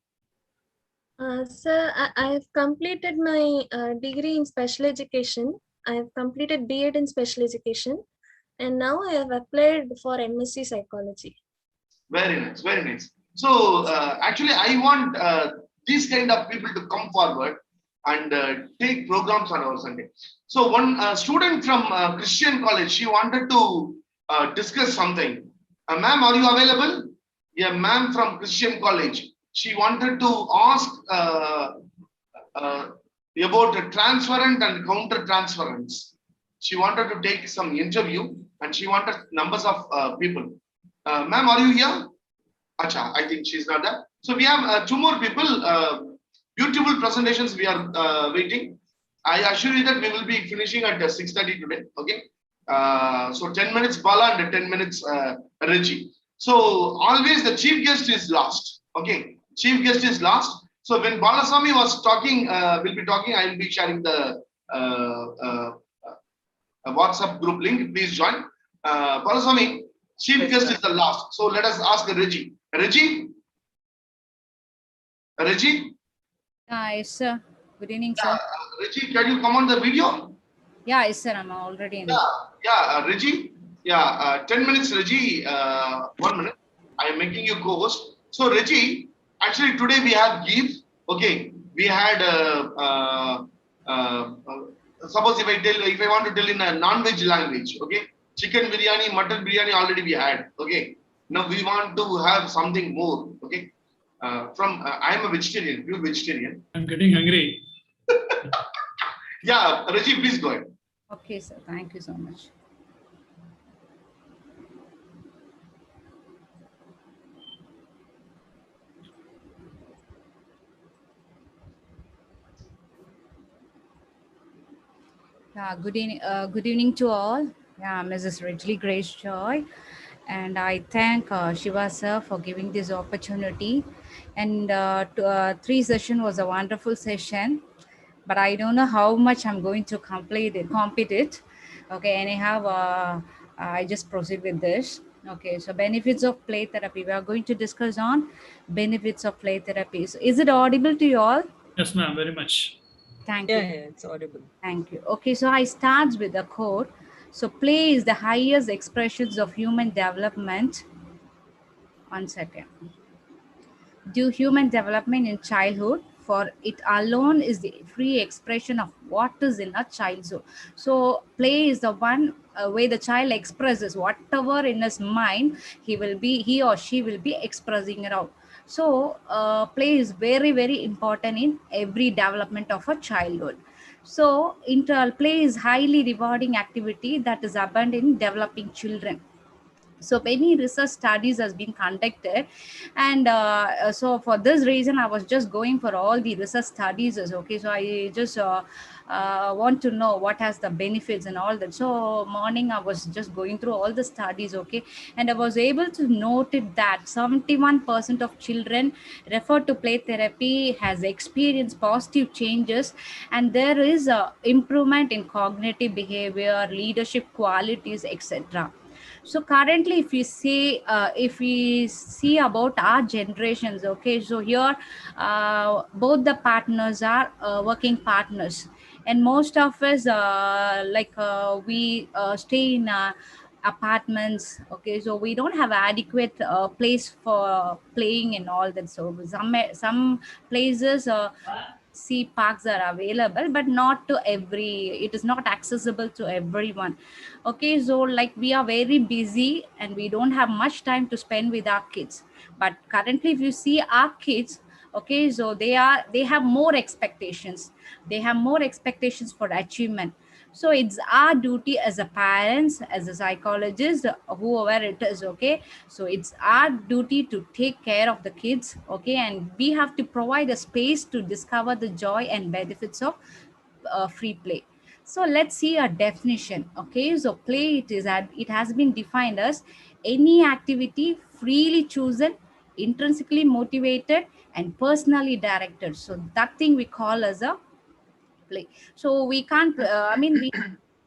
Speaker 7: Sir, I have completed my degree in special education. I have completed B.Ed in special education, and now I have applied for MSc psychology.
Speaker 3: Very nice, very nice. So actually, I want these kind of people to come forward and take programs on our Sunday. So one student from Christian college, she wanted to discuss something. Ma'am, are you available? Yeah, ma'am from Christian college. She wanted to ask about transferent and counter transference. She wanted to take some interview and she wanted numbers of people. Ma'am, are you here? Acha, I think she's not there. So we have two more people. Beautiful presentations we are waiting. I assure you that we will be finishing at 6:30 today. Okay. So 10 minutes Bala and 10 minutes Reggie. So always the chief guest is last. Okay. Chief guest is last. So when Balaswamy was talking, will be talking, I will be sharing the WhatsApp group link. Please join. Balaswamy, chief guest is the last. So let us ask Reggie. Reggie? Reggie?
Speaker 8: Yes, sir. Good evening, sir.
Speaker 3: Reggie, can you come on the video?
Speaker 8: Yeah, yes, sir. I'm already in.
Speaker 3: Reggie. 10 minutes, Reggie. 1 minute. I am making you co-host. So, Reggie, actually today we have give. Okay, we had. Suppose if I want to tell in a non-veg language, okay, chicken biryani, mutton biryani already we had. Okay, now we want to have something more. Okay. I am a vegetarian, pure vegetarian.
Speaker 2: I'm getting hungry.
Speaker 3: Yeah, Reggie, please go ahead.
Speaker 8: Okay, sir. Thank you so much. Yeah, good evening to all. Yeah, Mrs. Ridgely Grace Joy. And I thank Shiva sir for giving this opportunity. And 3 session was a wonderful session, but I don't know how much I'm going to complete it. Okay, anyhow, I just proceed with this. Okay, so benefits of play therapy. We are going to discuss on benefits of play therapy. So is it audible to you all?
Speaker 2: Yes, ma'am, very much.
Speaker 8: Thank you.
Speaker 1: Yeah, it's audible.
Speaker 8: Thank you. Okay, so I start with a quote. So play is the highest expressions of human development. 1 second. Due human development in childhood, for it alone is the free expression of what is in a childhood. So play is the one way the child expresses whatever in his mind, he or she will be expressing it out. So play is very, very important in every development of a childhood. So play is highly rewarding activity that is abundant in developing children. So many research studies has been conducted, and so for this reason I was just going for all the research studies. Okay, so I just want to know what has the benefits and all that. So morning I was just going through all the studies. Okay, and I was able to note it that 71% of children referred to play therapy has experienced positive changes, and there is a improvement in cognitive behavior, leadership qualities, etc. So currently if we see about our generations, okay, so here both the partners are working partners, and most of us we stay in apartments. Okay, so we don't have adequate place for playing and all that. So some places see parks are available, but not to every, it is not accessible to everyone. Okay, so like we are very busy and we don't have much time to spend with our kids. But currently if you see our kids, okay, so they have more expectations, they have more expectations for achievement. So it's our duty as a parents, as a psychologist, whoever it is. Okay, so it's our duty to take care of the kids. Okay, and we have to provide a space to discover the joy and benefits of free play. So let's see a definition. Okay, so play, it has been defined as any activity freely chosen, intrinsically motivated, and personally directed. So that thing we call as a play. So we can't we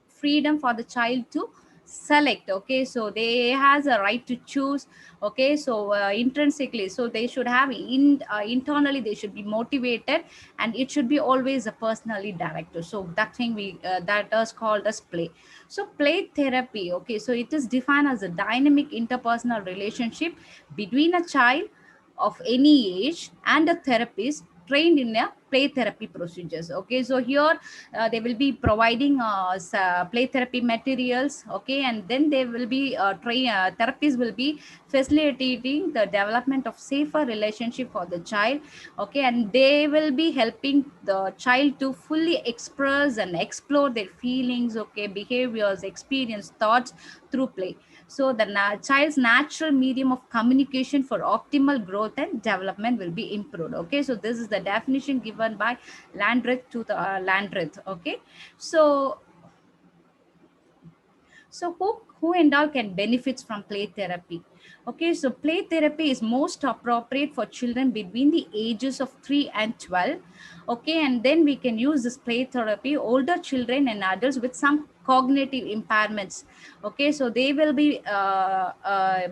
Speaker 8: freedom for the child to select. Okay, so they has a right to choose. Okay, so intrinsically, so they should have internally they should be motivated, and it should be always a personally directed. So that thing we that is called as play. So play therapy, okay, so it is defined as a dynamic interpersonal relationship between a child of any age and a therapist trained in a play therapy procedures. Okay, so here they will be providing play therapy materials. Okay, and then they will be therapists will be facilitating the development of safer relationship for the child. Okay, and they will be helping the child to fully express and explore their feelings, okay, behaviors, experience, thoughts through play. So the child's natural medium of communication for optimal growth and development will be improved. Okay, so this is the definition given by Landreth to the Landreth. Okay, so who and all can benefits from play therapy? Okay, so play therapy is most appropriate for children between the ages of 3 and 12. Okay, and then we can use this play therapy older children and adults with some cognitive impairments. Okay, so they will be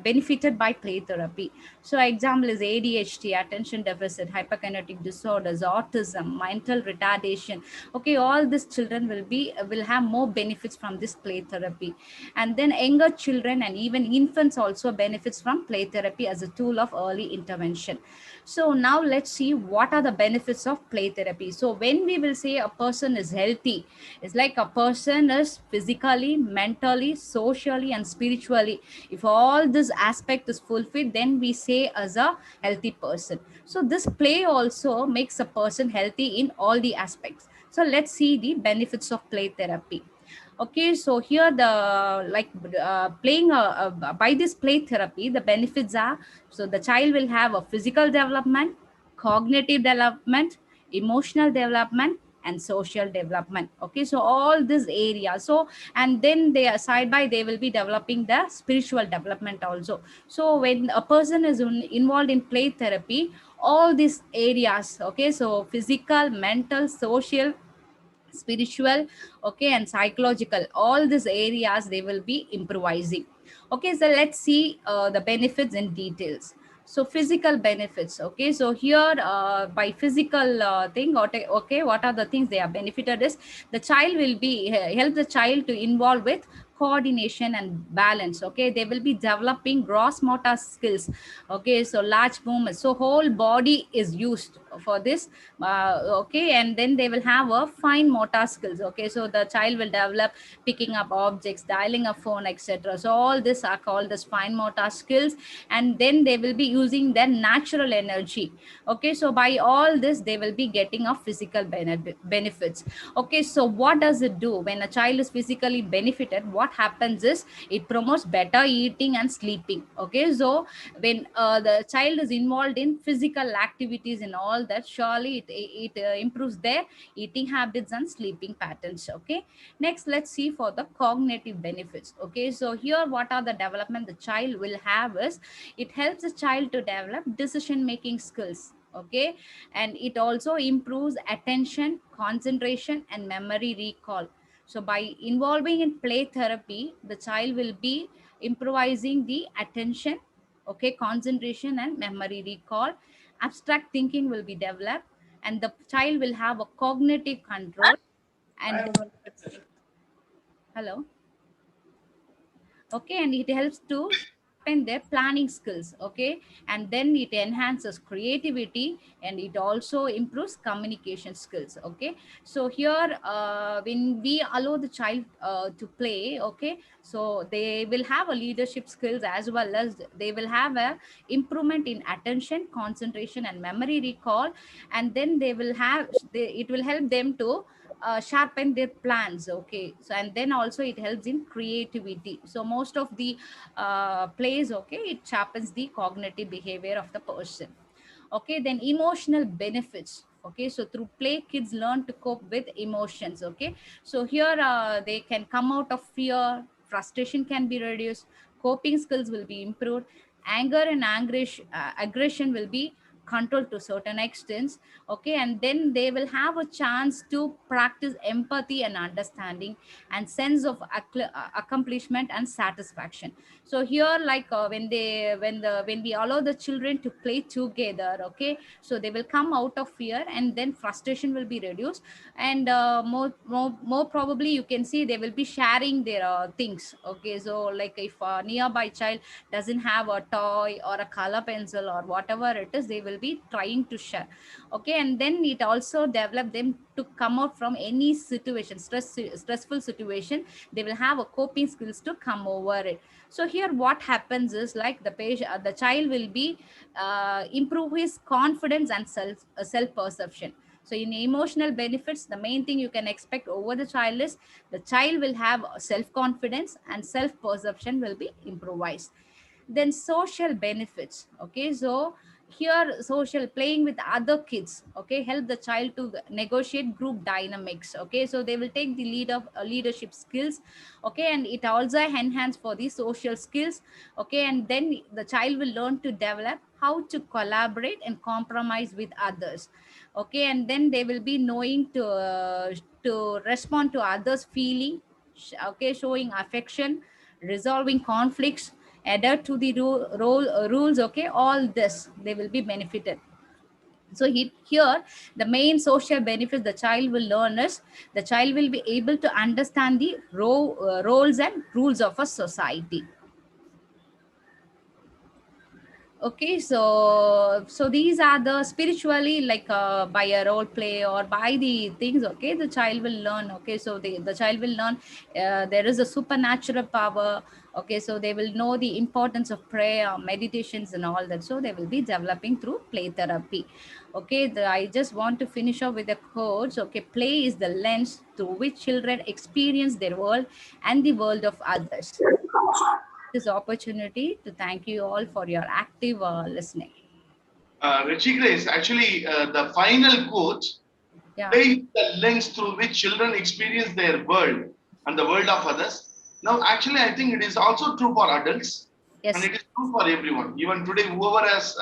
Speaker 8: benefited by play therapy. So example is ADHD, attention deficit, hyperkinetic disorders, autism, mental retardation. Okay, all these children will have more benefits from this play therapy. And then younger children and even infants also benefits from play therapy as a tool of early intervention. So now let's see what are the benefits of play therapy. So when we will say a person is healthy, it's like a person is physically, mentally, socially, and spiritually. If all this aspect is fulfilled, then we say as a healthy person. So this play also makes a person healthy in all the aspects. So let's see the benefits of play therapy. Okay, so here the playing by this play therapy, the benefits are, so the child will have a physical development, cognitive development, emotional development, and social development. Okay, so all these areas. So and then they are side by they will be developing the spiritual development also. So when a person is involved in play therapy, all these areas, okay, so physical, mental, social, spiritual, okay, and psychological, all these areas they will be improvising. Okay, so let's see the benefits in details. So physical benefits. Okay, so here by physical thing, okay, what are the things they are benefited is the child will be help the child to involve with coordination and balance. Okay, they will be developing gross motor skills. Okay, so large movements, so whole body is used for this. Okay, and then they will have a fine motor skills. Okay, so the child will develop picking up objects, dialing a phone, etc. So all this are called as fine motor skills, and then they will be using their natural energy. Okay, so by all this they will be getting a physical benefits. Okay, so what does it do when a child is physically benefited? What what happens is it promotes better eating and sleeping. Okay, so when the child is involved in physical activities and all that, surely it improves their eating habits and sleeping patterns. Okay, next let's see for the cognitive benefits. Okay, so here what are the development the child will have is, it helps the child to develop decision making skills. Okay, and it also improves attention, concentration, and memory recall. So by involving in play therapy, the child will be improvising the attention, okay, concentration, and memory recall. Abstract thinking will be developed, and the child will have a cognitive control. And hello. Okay, and it helps to sharpen their planning skills. Okay, and then it enhances creativity, and it also improves communication skills. Okay, so here when we allow the child to play, okay, so they will have a leadership skills, as well as they will have a improvement in attention, concentration, and memory recall. And then they will have it will help them to sharpen their plans. Okay, so and then also it helps in creativity. So most of the plays, okay, it sharpens the cognitive behavior of the person. Okay, then emotional benefits. Okay, so through play, kids learn to cope with emotions. Okay, so here they can come out of fear, frustration can be reduced, coping skills will be improved, anger and aggression will be controlled to certain extents. Okay, and then they will have a chance to practice empathy and understanding, and sense of accomplishment and satisfaction. So here, like when we allow the children to play together, okay, so they will come out of fear, and then frustration will be reduced. And more probably you can see they will be sharing their things. Okay, so like if a nearby child doesn't have a toy or a color pencil or whatever it is, they will be trying to share. Okay, and then it also develop them to come out from any situation, stressful situation. They will have a coping skills to come over it. So here what happens is, like the child will be improve his confidence and self perception. So in emotional benefits, the main thing you can expect over the child is, the child will have self confidence and self perception will be improvised. Then social benefits. Okay, so here social playing with other kids, okay, help the child to negotiate group dynamics. Okay, so they will take the lead of leadership skills. Okay, and it also enhance for the social skills. Okay, and then the child will learn to develop how to collaborate and compromise with others. Okay, and then they will be knowing to respond to others feeling, okay, showing affection, resolving conflicts, adhere to the rules. Okay, all this they will be benefited. So here the main social benefits the child will learn is, the child will be able to understand the roles and rules of a society. Okay, so these are the spiritually, like by a role play or by the things. Okay, the child will learn. Okay, so the child will learn there is a supernatural power. Okay, so they will know the importance of prayer, meditations, and all that. So they will be developing through play therapy. Okay, I just want to finish off with a quote. Okay, play is the lens through which children experience their world and the world of others. This opportunity to thank you all for your active listening.
Speaker 3: Richie Grace, actually, the final quote,
Speaker 8: Yeah.
Speaker 3: play is the lens through which children experience their world and the world of others. Now, actually, I think it is also true for adults.
Speaker 8: Yes.
Speaker 3: And it is true for everyone. Even today, whoever has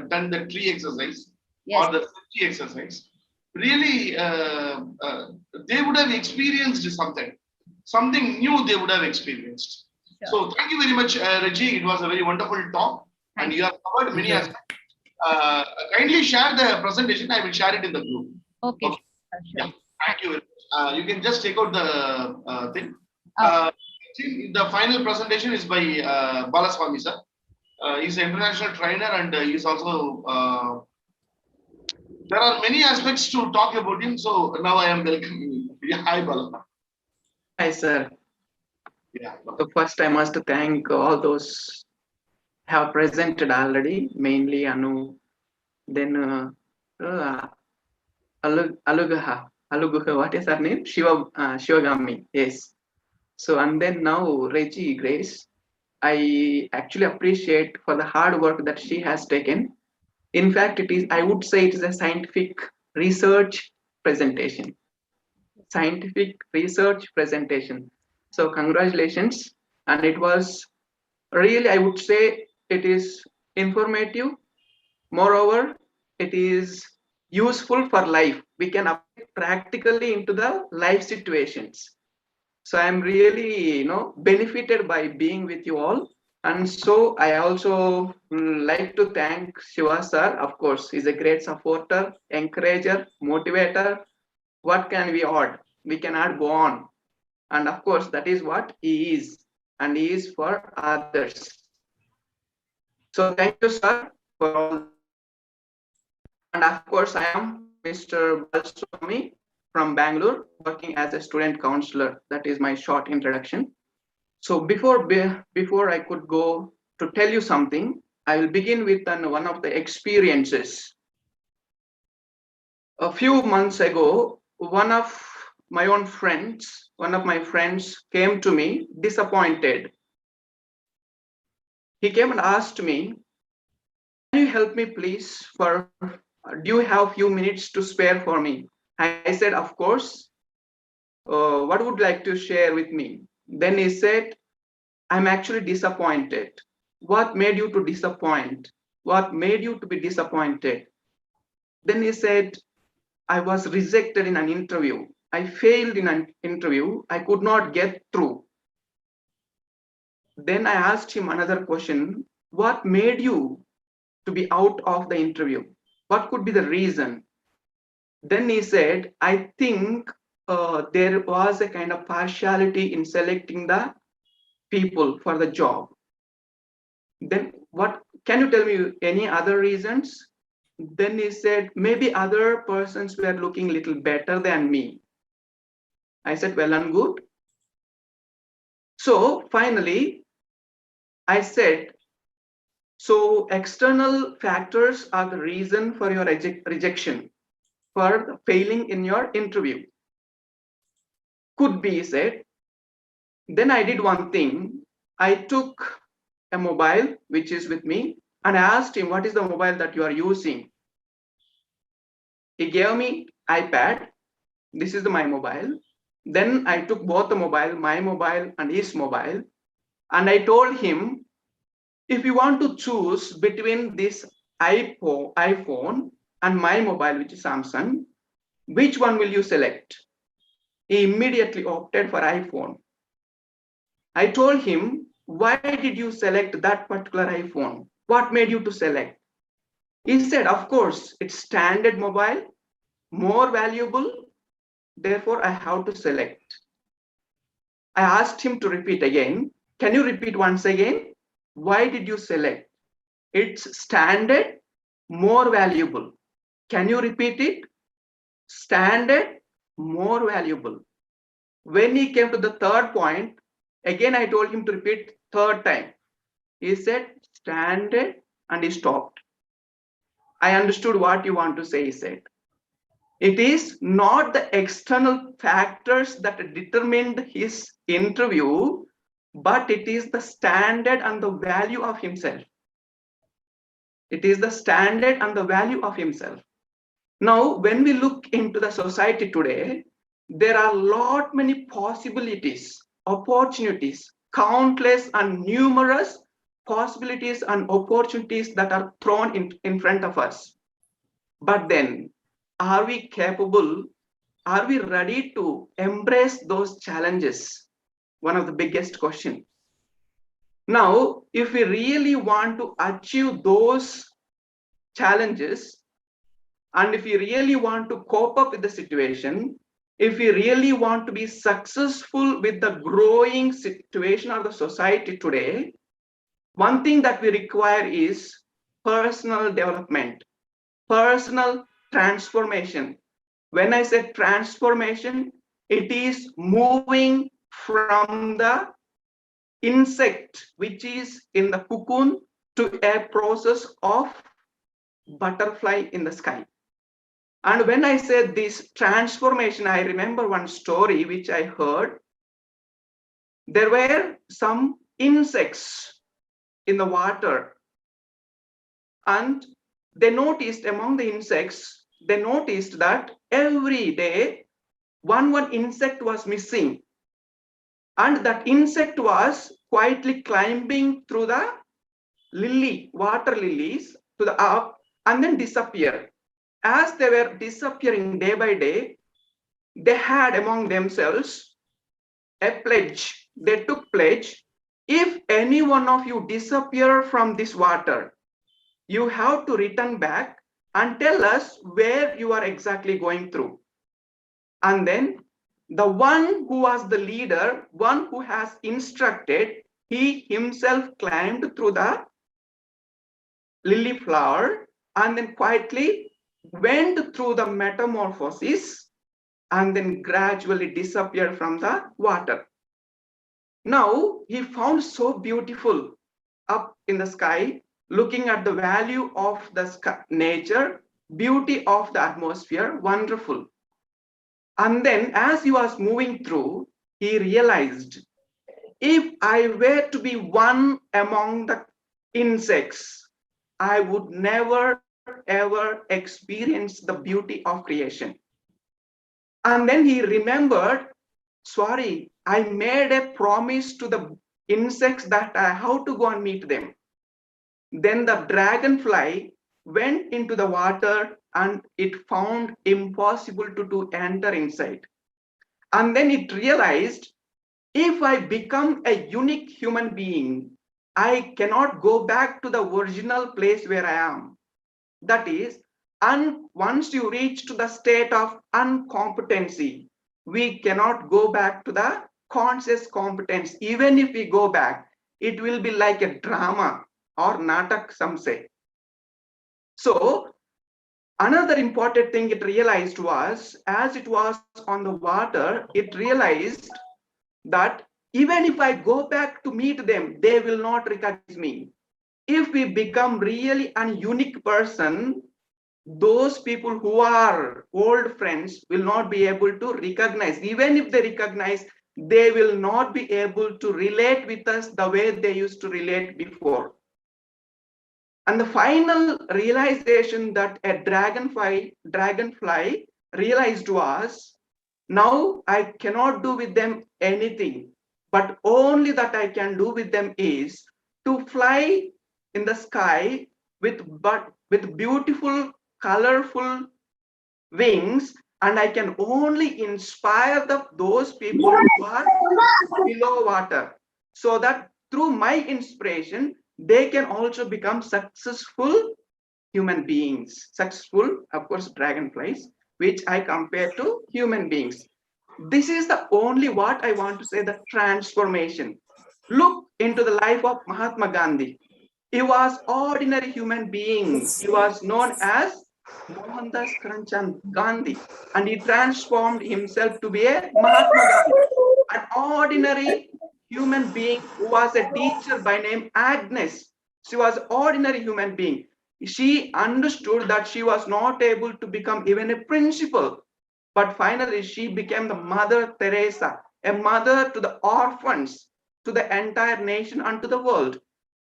Speaker 3: done the tree exercise,
Speaker 8: yes,
Speaker 3: or the safety exercise, really, they would have experienced something new they would have experienced.
Speaker 8: Sure.
Speaker 3: So thank you very much, Reggie. It was a very wonderful talk. And you have covered many aspects. Kindly share the presentation. I will share it in the group.
Speaker 8: Okay.
Speaker 3: Okay.
Speaker 8: Sure.
Speaker 3: Yeah. Thank you. You can just take out the thing. The final presentation is by Balaswamy sir. He's an international trainer, and he's also. There are many aspects to talk about him, so now I am welcoming him. Yeah, hi Bala.
Speaker 11: Hi sir.
Speaker 3: Yeah.
Speaker 11: So first I must thank all those have presented already, mainly Anu, then Aluguha, what is her name? Shivagami, yes. So, and then now Reggie Grace, I actually appreciate for the hard work that she has taken. In fact, I would say it is a scientific research presentation. Scientific research presentation. So congratulations. And it was really, I would say it is informative. Moreover, it is useful for life. We can apply it practically into the life situations. So I'm really, benefited by being with you all. And so I also like to thank Shiva sir. Of course, he's a great supporter, encourager, motivator. What can we add? We cannot go on. And of course, that is what he is. And he is for others. So thank you, sir, for all. And of course, I am Mr. Balswami from Bangalore, working as a student counselor. That is my short introduction. So before I could go to tell you something, I will begin with one of the experiences. A few months ago, one of my friends came to me disappointed. He came and asked me, "Can you help me please? Do you have few minutes to spare for me?" I said, "Of course. What would you like to share with me?" Then he said, "I'm actually disappointed." What made you to disappoint? What made you to be disappointed? Then he said, "I was rejected in an interview. I failed in an interview. I could not get through." Then I asked him another question. What made you to be out of the interview? What could be the reason? Then he said, "I think there was a kind of partiality in selecting the people for the job." Then what, can you tell me any other reasons? Then he said, "Maybe other persons were looking a little better than me." I said, "Well and good." So finally, I said, "So external factors are the reason for your rejection, for failing in your interview." Could be, he said. Then I did one thing. I took a mobile which is with me and I asked him, "What is the mobile that you are using?" He gave me iPad. This is my mobile. Then I took both the mobile, my mobile and his mobile, and I told him, "If you want to choose between this iPhone and my mobile, which is Samsung, which one will you select?" He immediately opted for iPhone. I told him, "Why did you select that particular iPhone? What made you to select?" He said, "Of course, it's standard mobile, more valuable. Therefore, I have to select." I asked him to repeat again. "Can you repeat once again? Why did you select?" "It's standard, more valuable." "Can you repeat it?" "Standard, more valuable." When he came to the third point, again I told him to repeat third time. He said, "Standard," and he stopped. I understood what you want to say, he said. It is not the external factors that determined his interview, but it is the standard and the value of himself. It is the standard and the value of himself. Now, when we look into the society today, there are many possibilities, opportunities, countless and numerous possibilities and opportunities that are thrown in front of us. But then, are we capable? Are we ready to embrace those challenges? One of the biggest questions. Now, if we really want to achieve those challenges, and if we really want to cope up with the situation, if we really want to be successful with the growing situation of the society today, one thing that we require is personal development, personal transformation. When I say transformation, it is moving from the insect, which is in the cocoon, to a process of butterfly in the sky. And when I said this transformation, I remember one story which I heard. there were some insects in the water, and they noticed among the insects, they noticed that every day one insect was missing, and that insect was quietly climbing through the water lilies to the up and then disappear. As they were disappearing day by day, they had among themselves a pledge. They took pledge. If any one of you disappear from this water, you have to return back and tell us where you are exactly going through. And then the one who was the leader, one who has instructed, he himself climbed through the lily flower and then quietly went through the metamorphosis and then gradually disappeared from the water. Now he found so beautiful up in the sky, looking at the value of the sky, nature, beauty of the atmosphere, wonderful. And then as he was moving through, he realized, if I were to be one among the insects, I would never ever experience the beauty of creation. And then he remembered, sorry, I made a promise to the insects that I have to go and meet them. Then the dragonfly went into the water and it found impossible to enter inside. And then it realized, if I become a unique human being, I cannot go back to the original place where I am. That is, once you reach to the state of incompetency, we cannot go back to the conscious competence. Even if we go back, it will be like a drama or natak, some say. So another important thing it realized was, as it was on the water, it realized that even if I go back to meet them, they will not recognize me. If we become really a unique person, those people who are old friends will not be able to recognize. Even if they recognize, they will not be able to relate with us the way they used to relate before. And the final realization that a dragonfly realized was, now I cannot do with them anything, but only that I can do with them is to fly in the sky with beautiful, colorful wings, and I can only inspire those people who are below water, so that through my inspiration, they can also become successful human beings. Successful, of course, dragonflies, which I compare to human beings. This is the only what I want to say, the transformation. Look into the life of Mahatma Gandhi. He was ordinary human being. He was known as Mohandas Karamchand Gandhi, and he transformed himself to be a Mahatma Gandhi, an ordinary human being who was a teacher by name Agnes. She was an ordinary human being. She understood that she was not able to become even a principal, but finally she became the Mother Teresa, a mother to the orphans, to the entire nation and to the world.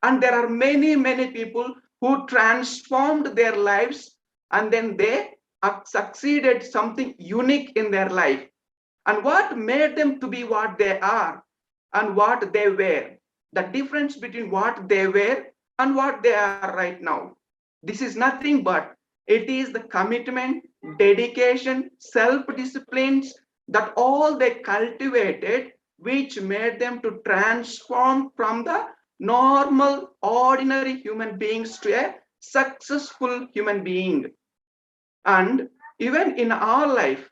Speaker 11: And there are many, many people who transformed their lives and then they succeeded something unique in their life. And what made them to be what they are and what they were, the difference between what they were and what they are right now. This is nothing but it is the commitment, dedication, self-disciplines that all they cultivated, which made them to transform from the normal, ordinary human beings to a successful human being. And even in our life,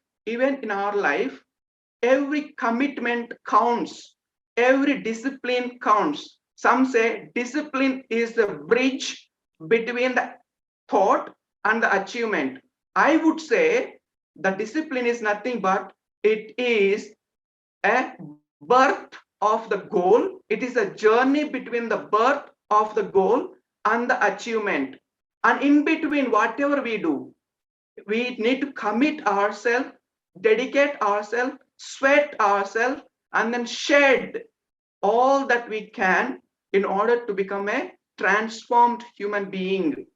Speaker 11: every commitment counts, every discipline counts. Some say discipline is the bridge between the thought and the achievement. I would say the discipline is nothing but it is a birth of the goal. It is a journey between the birth of the goal and the achievement. And in between, whatever we do, we need to commit ourselves, dedicate ourselves, sweat ourselves, and then shed all that we can in order to become a transformed human being.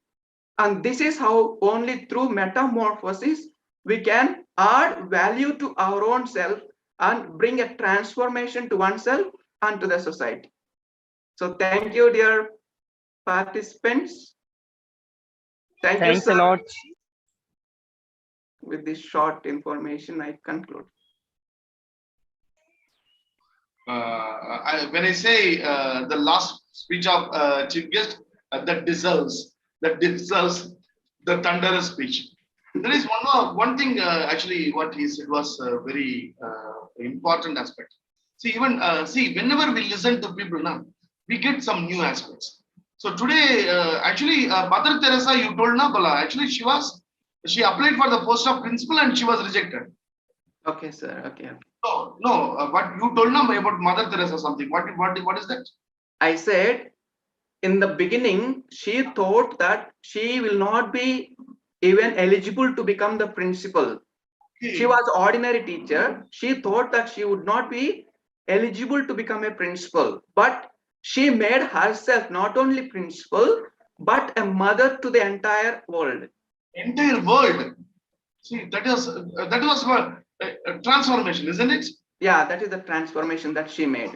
Speaker 11: And this is how only through metamorphosis we can add value to our own self and bring a transformation to oneself and to the society. So thank you, dear participants. Thank you,
Speaker 9: Thanks a
Speaker 11: sir.
Speaker 9: lot.
Speaker 11: With this short information, I conclude.
Speaker 3: When I say the last speech of chief guest, that deserves the thunderous speech. There is one thing actually what he said was very important aspect. See, even whenever we listen to people now, we get some new aspects. So today, actually, Mother Teresa, you told na, Bala, actually she applied for the post of principal and she was rejected.
Speaker 11: Okay, sir. Okay.
Speaker 3: No, but you told now about Mother Teresa something. What is that?
Speaker 11: I said in the beginning, she thought that she will not be even eligible to become the principal. She was ordinary teacher. She thought that she would not be eligible to become a principal, but she made herself not only principal, but a mother to the entire world.
Speaker 3: Entire world. See, that was a transformation, isn't it?
Speaker 11: Yeah, that is the transformation that she made.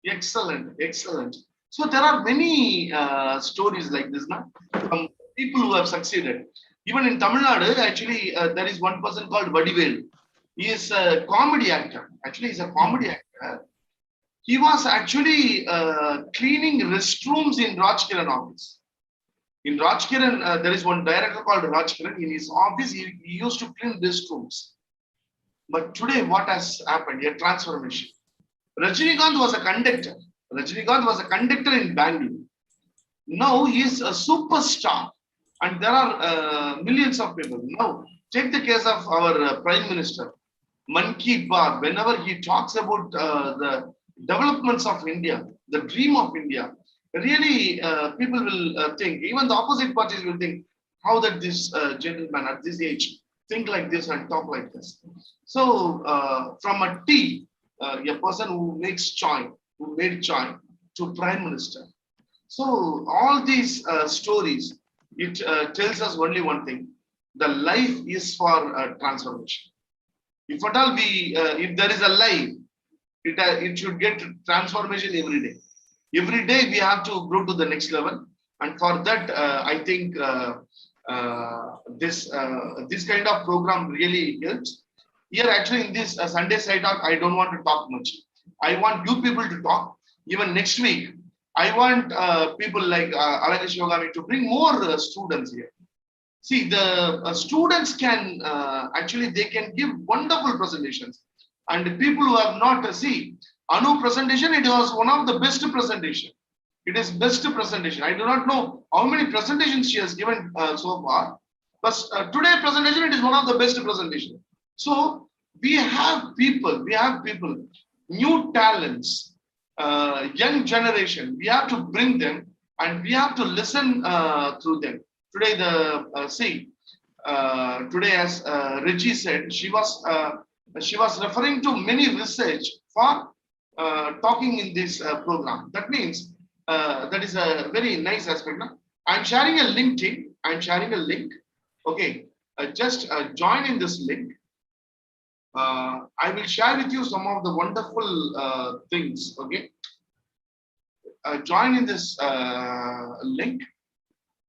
Speaker 3: Excellent, excellent. So there are many stories like this now from people who have succeeded. Even in Tamil Nadu, actually, there is one person called Vadivel. He is a comedy actor. Actually, he's a comedy actor. He was actually cleaning restrooms in Rajkiran office. In Rajkiran, there is one director called Rajkiran. In his office, he used to clean restrooms. But today, what has happened? A transformation. Rajinikanth was a conductor. Rajinikanth was a conductor in Bangalore. Now he is a superstar. And there are millions of people. Now, take the case of our Prime Minister. Man Ki Baat, whenever he talks about the developments of India, the dream of India, really people will think, even the opposite parties will think, how that this gentleman at this age think like this and talk like this. So from a tea, a person who makes chai, who made chai, to Prime Minister. So all these stories, it tells us only one thing: the life is for transformation. If at all if there is a life, it should get transformation every day. Every day we have to grow to the next level, and for that, I think this kind of program really helps. Here, actually, in this Sunday Psytalk, I don't want to talk much. I want you people to talk. Even next week, I want people like Alaka Shivagami to bring more students here. See, the students can actually, they can give wonderful presentations. And the people who have not see Anu presentation, it was one of the best presentation. It is best presentation. I do not know how many presentations she has given so far, but today presentation, it is one of the best presentation. So we have people, new talents, young generation. We have to bring them and we have to listen through them. Today, today, as Reggie said, she was referring to many research for talking in this program. That means that is a very nice aspect. No? I'm sharing a link. Okay, just join in this link. I will share with you some of the wonderful things. Okay, join in this link.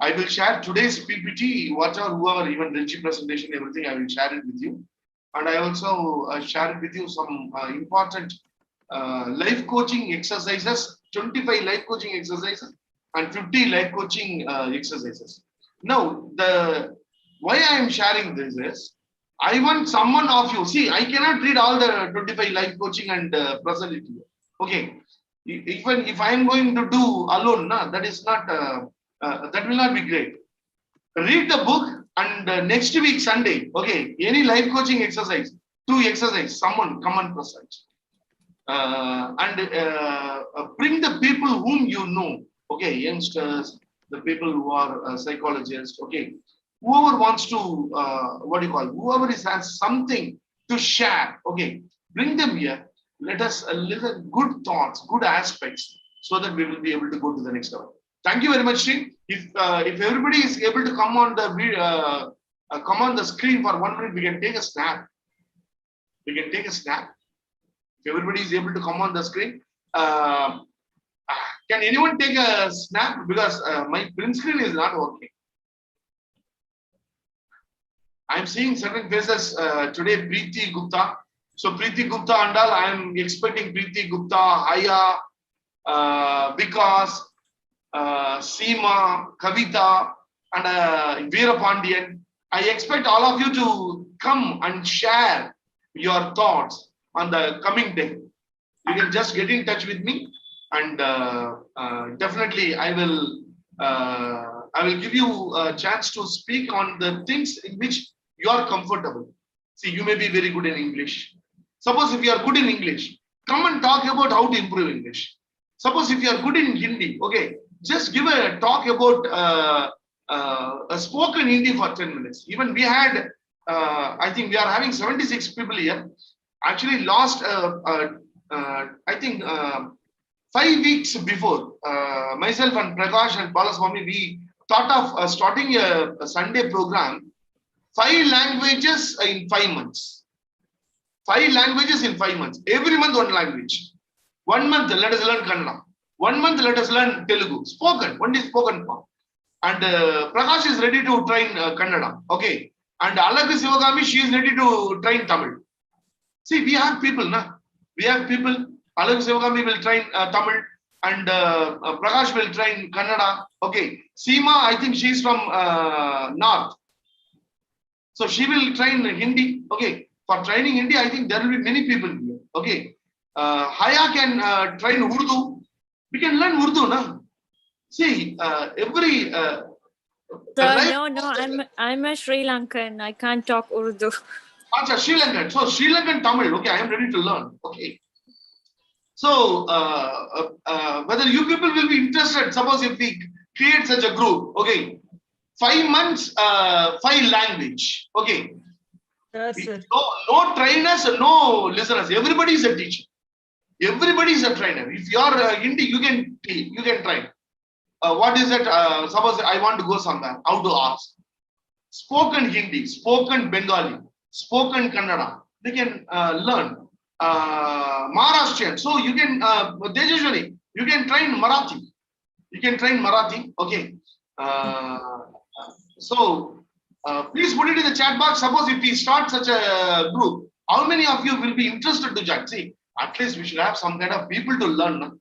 Speaker 3: I will share today's PPT, whoever, even Reggie presentation, everything, I will share it with you. And I also share it with you some important life coaching exercises, 25 life coaching exercises and 50 life coaching exercises. Now, why I am sharing this is, I want someone of you, see, I cannot read all the 25 life coaching and present it here. Okay, even if I am going to do alone, that is not, that will not be great. Read the book and next week Sunday, okay, any life coaching exercise, 2 exercise, someone come and present. Bring the people whom you know, okay, youngsters, the people who are psychologists, okay, whoever wants to, whoever has something to share, okay, bring them here. let us listen good thoughts, good aspects, so that we will be able to go to the next level. Thank you very much, Sri. If everybody is able to come on the screen for 1 minute, we can take a snap. We can take a snap. If everybody is able to come on the screen, can anyone take a snap? Because my print screen is not working. I'm seeing certain faces today. Preeti Gupta. So Preeti Gupta Andal, I am expecting Preeti Gupta, Haya, Vikas, Seema, Kavita, and Veera Pandian. I expect all of you to come and share your thoughts on the coming day. You can just get in touch with me, and definitely I will give you a chance to speak on the things in which you are comfortable. See, you may be very good in English. Suppose if you are good in English, come and talk about how to improve English. Suppose if you are good in Hindi, okay, just give a talk about a spoken Hindi for 10 minutes. Even we had, I think we are having 76 people here. Actually, last, I think 5 weeks before, myself and Prakash and Balaswamy, we thought of starting a Sunday program, 5 languages in 5 months. 5 languages in 5 months. Every month one language. 1 month let us learn Kannada. 1 month let us learn Telugu. Spoken. Only spoken form. And Prakash is ready to train Kannada. Okay. And Alaghi Sivagami, she is ready to train Tamil. See, we have people, na? We have people. Alaghi Sivagami will train Tamil, and Prakash will train Kannada. Okay. Seema, I think she is from North. So she will train Hindi. Okay. For training Hindi, I think there will be many people here. Okay. Haya can train Urdu. We can learn Urdu, na? See, every.
Speaker 12: I'm a Sri Lankan. I can't talk Urdu.
Speaker 3: Acha, Sri Lankan. So Sri Lankan Tamil. Okay, I am ready to learn. Okay. So whether you people will be interested, suppose if we create such a group, okay, 5 months, 5 language. Okay.
Speaker 1: Yes, sir.
Speaker 3: No trainers, no listeners. Everybody is a teacher. Everybody is a trainer. If you are Hindi, you can train. What is it? Suppose I want to go somewhere. How to ask? Spoken Hindi, spoken Bengali, spoken Kannada. They can learn Maharashtrian. So you can. Usually you can train Marathi. You can train Marathi. Okay. So please put it in the chat box. Suppose if we start such a group, how many of you will be interested to join? See, at least we should have some kind of people to learn. No?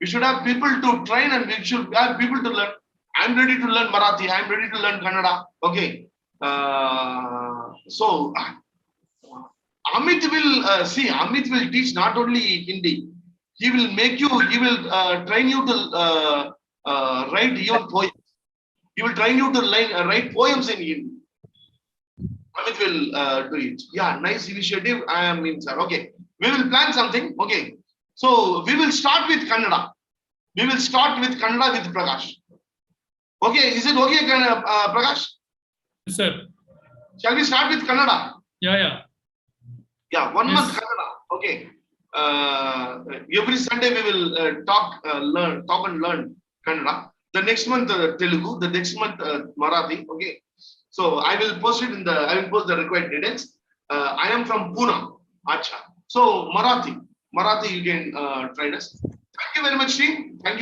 Speaker 3: We should have people to train, and we should have people to learn. I'm ready to learn Marathi. I'm ready to learn Kannada. Okay. So Amit will see. Amit will teach not only Hindi. He will make you. He will train you to write your poems. He will train you to write poems in Hindi. Amit will do it. Yeah, nice initiative. I am in, sir. Okay, we will plan something. Okay, so we will start with Kannada. We will start with Kannada with Prakash. Okay, is it okay, Prakash?
Speaker 2: Yes, sir.
Speaker 3: Shall we start with Kannada?
Speaker 2: Yeah.
Speaker 3: Yeah, 1 month Kannada. Okay. Every Sunday we will talk and learn Kannada. The next month Telugu. The next month Marathi. Okay. So I will post it in the. I will post the required details. I am from Pune. Acha. So Marathi you can try us. Thank you very much, team. Thank you.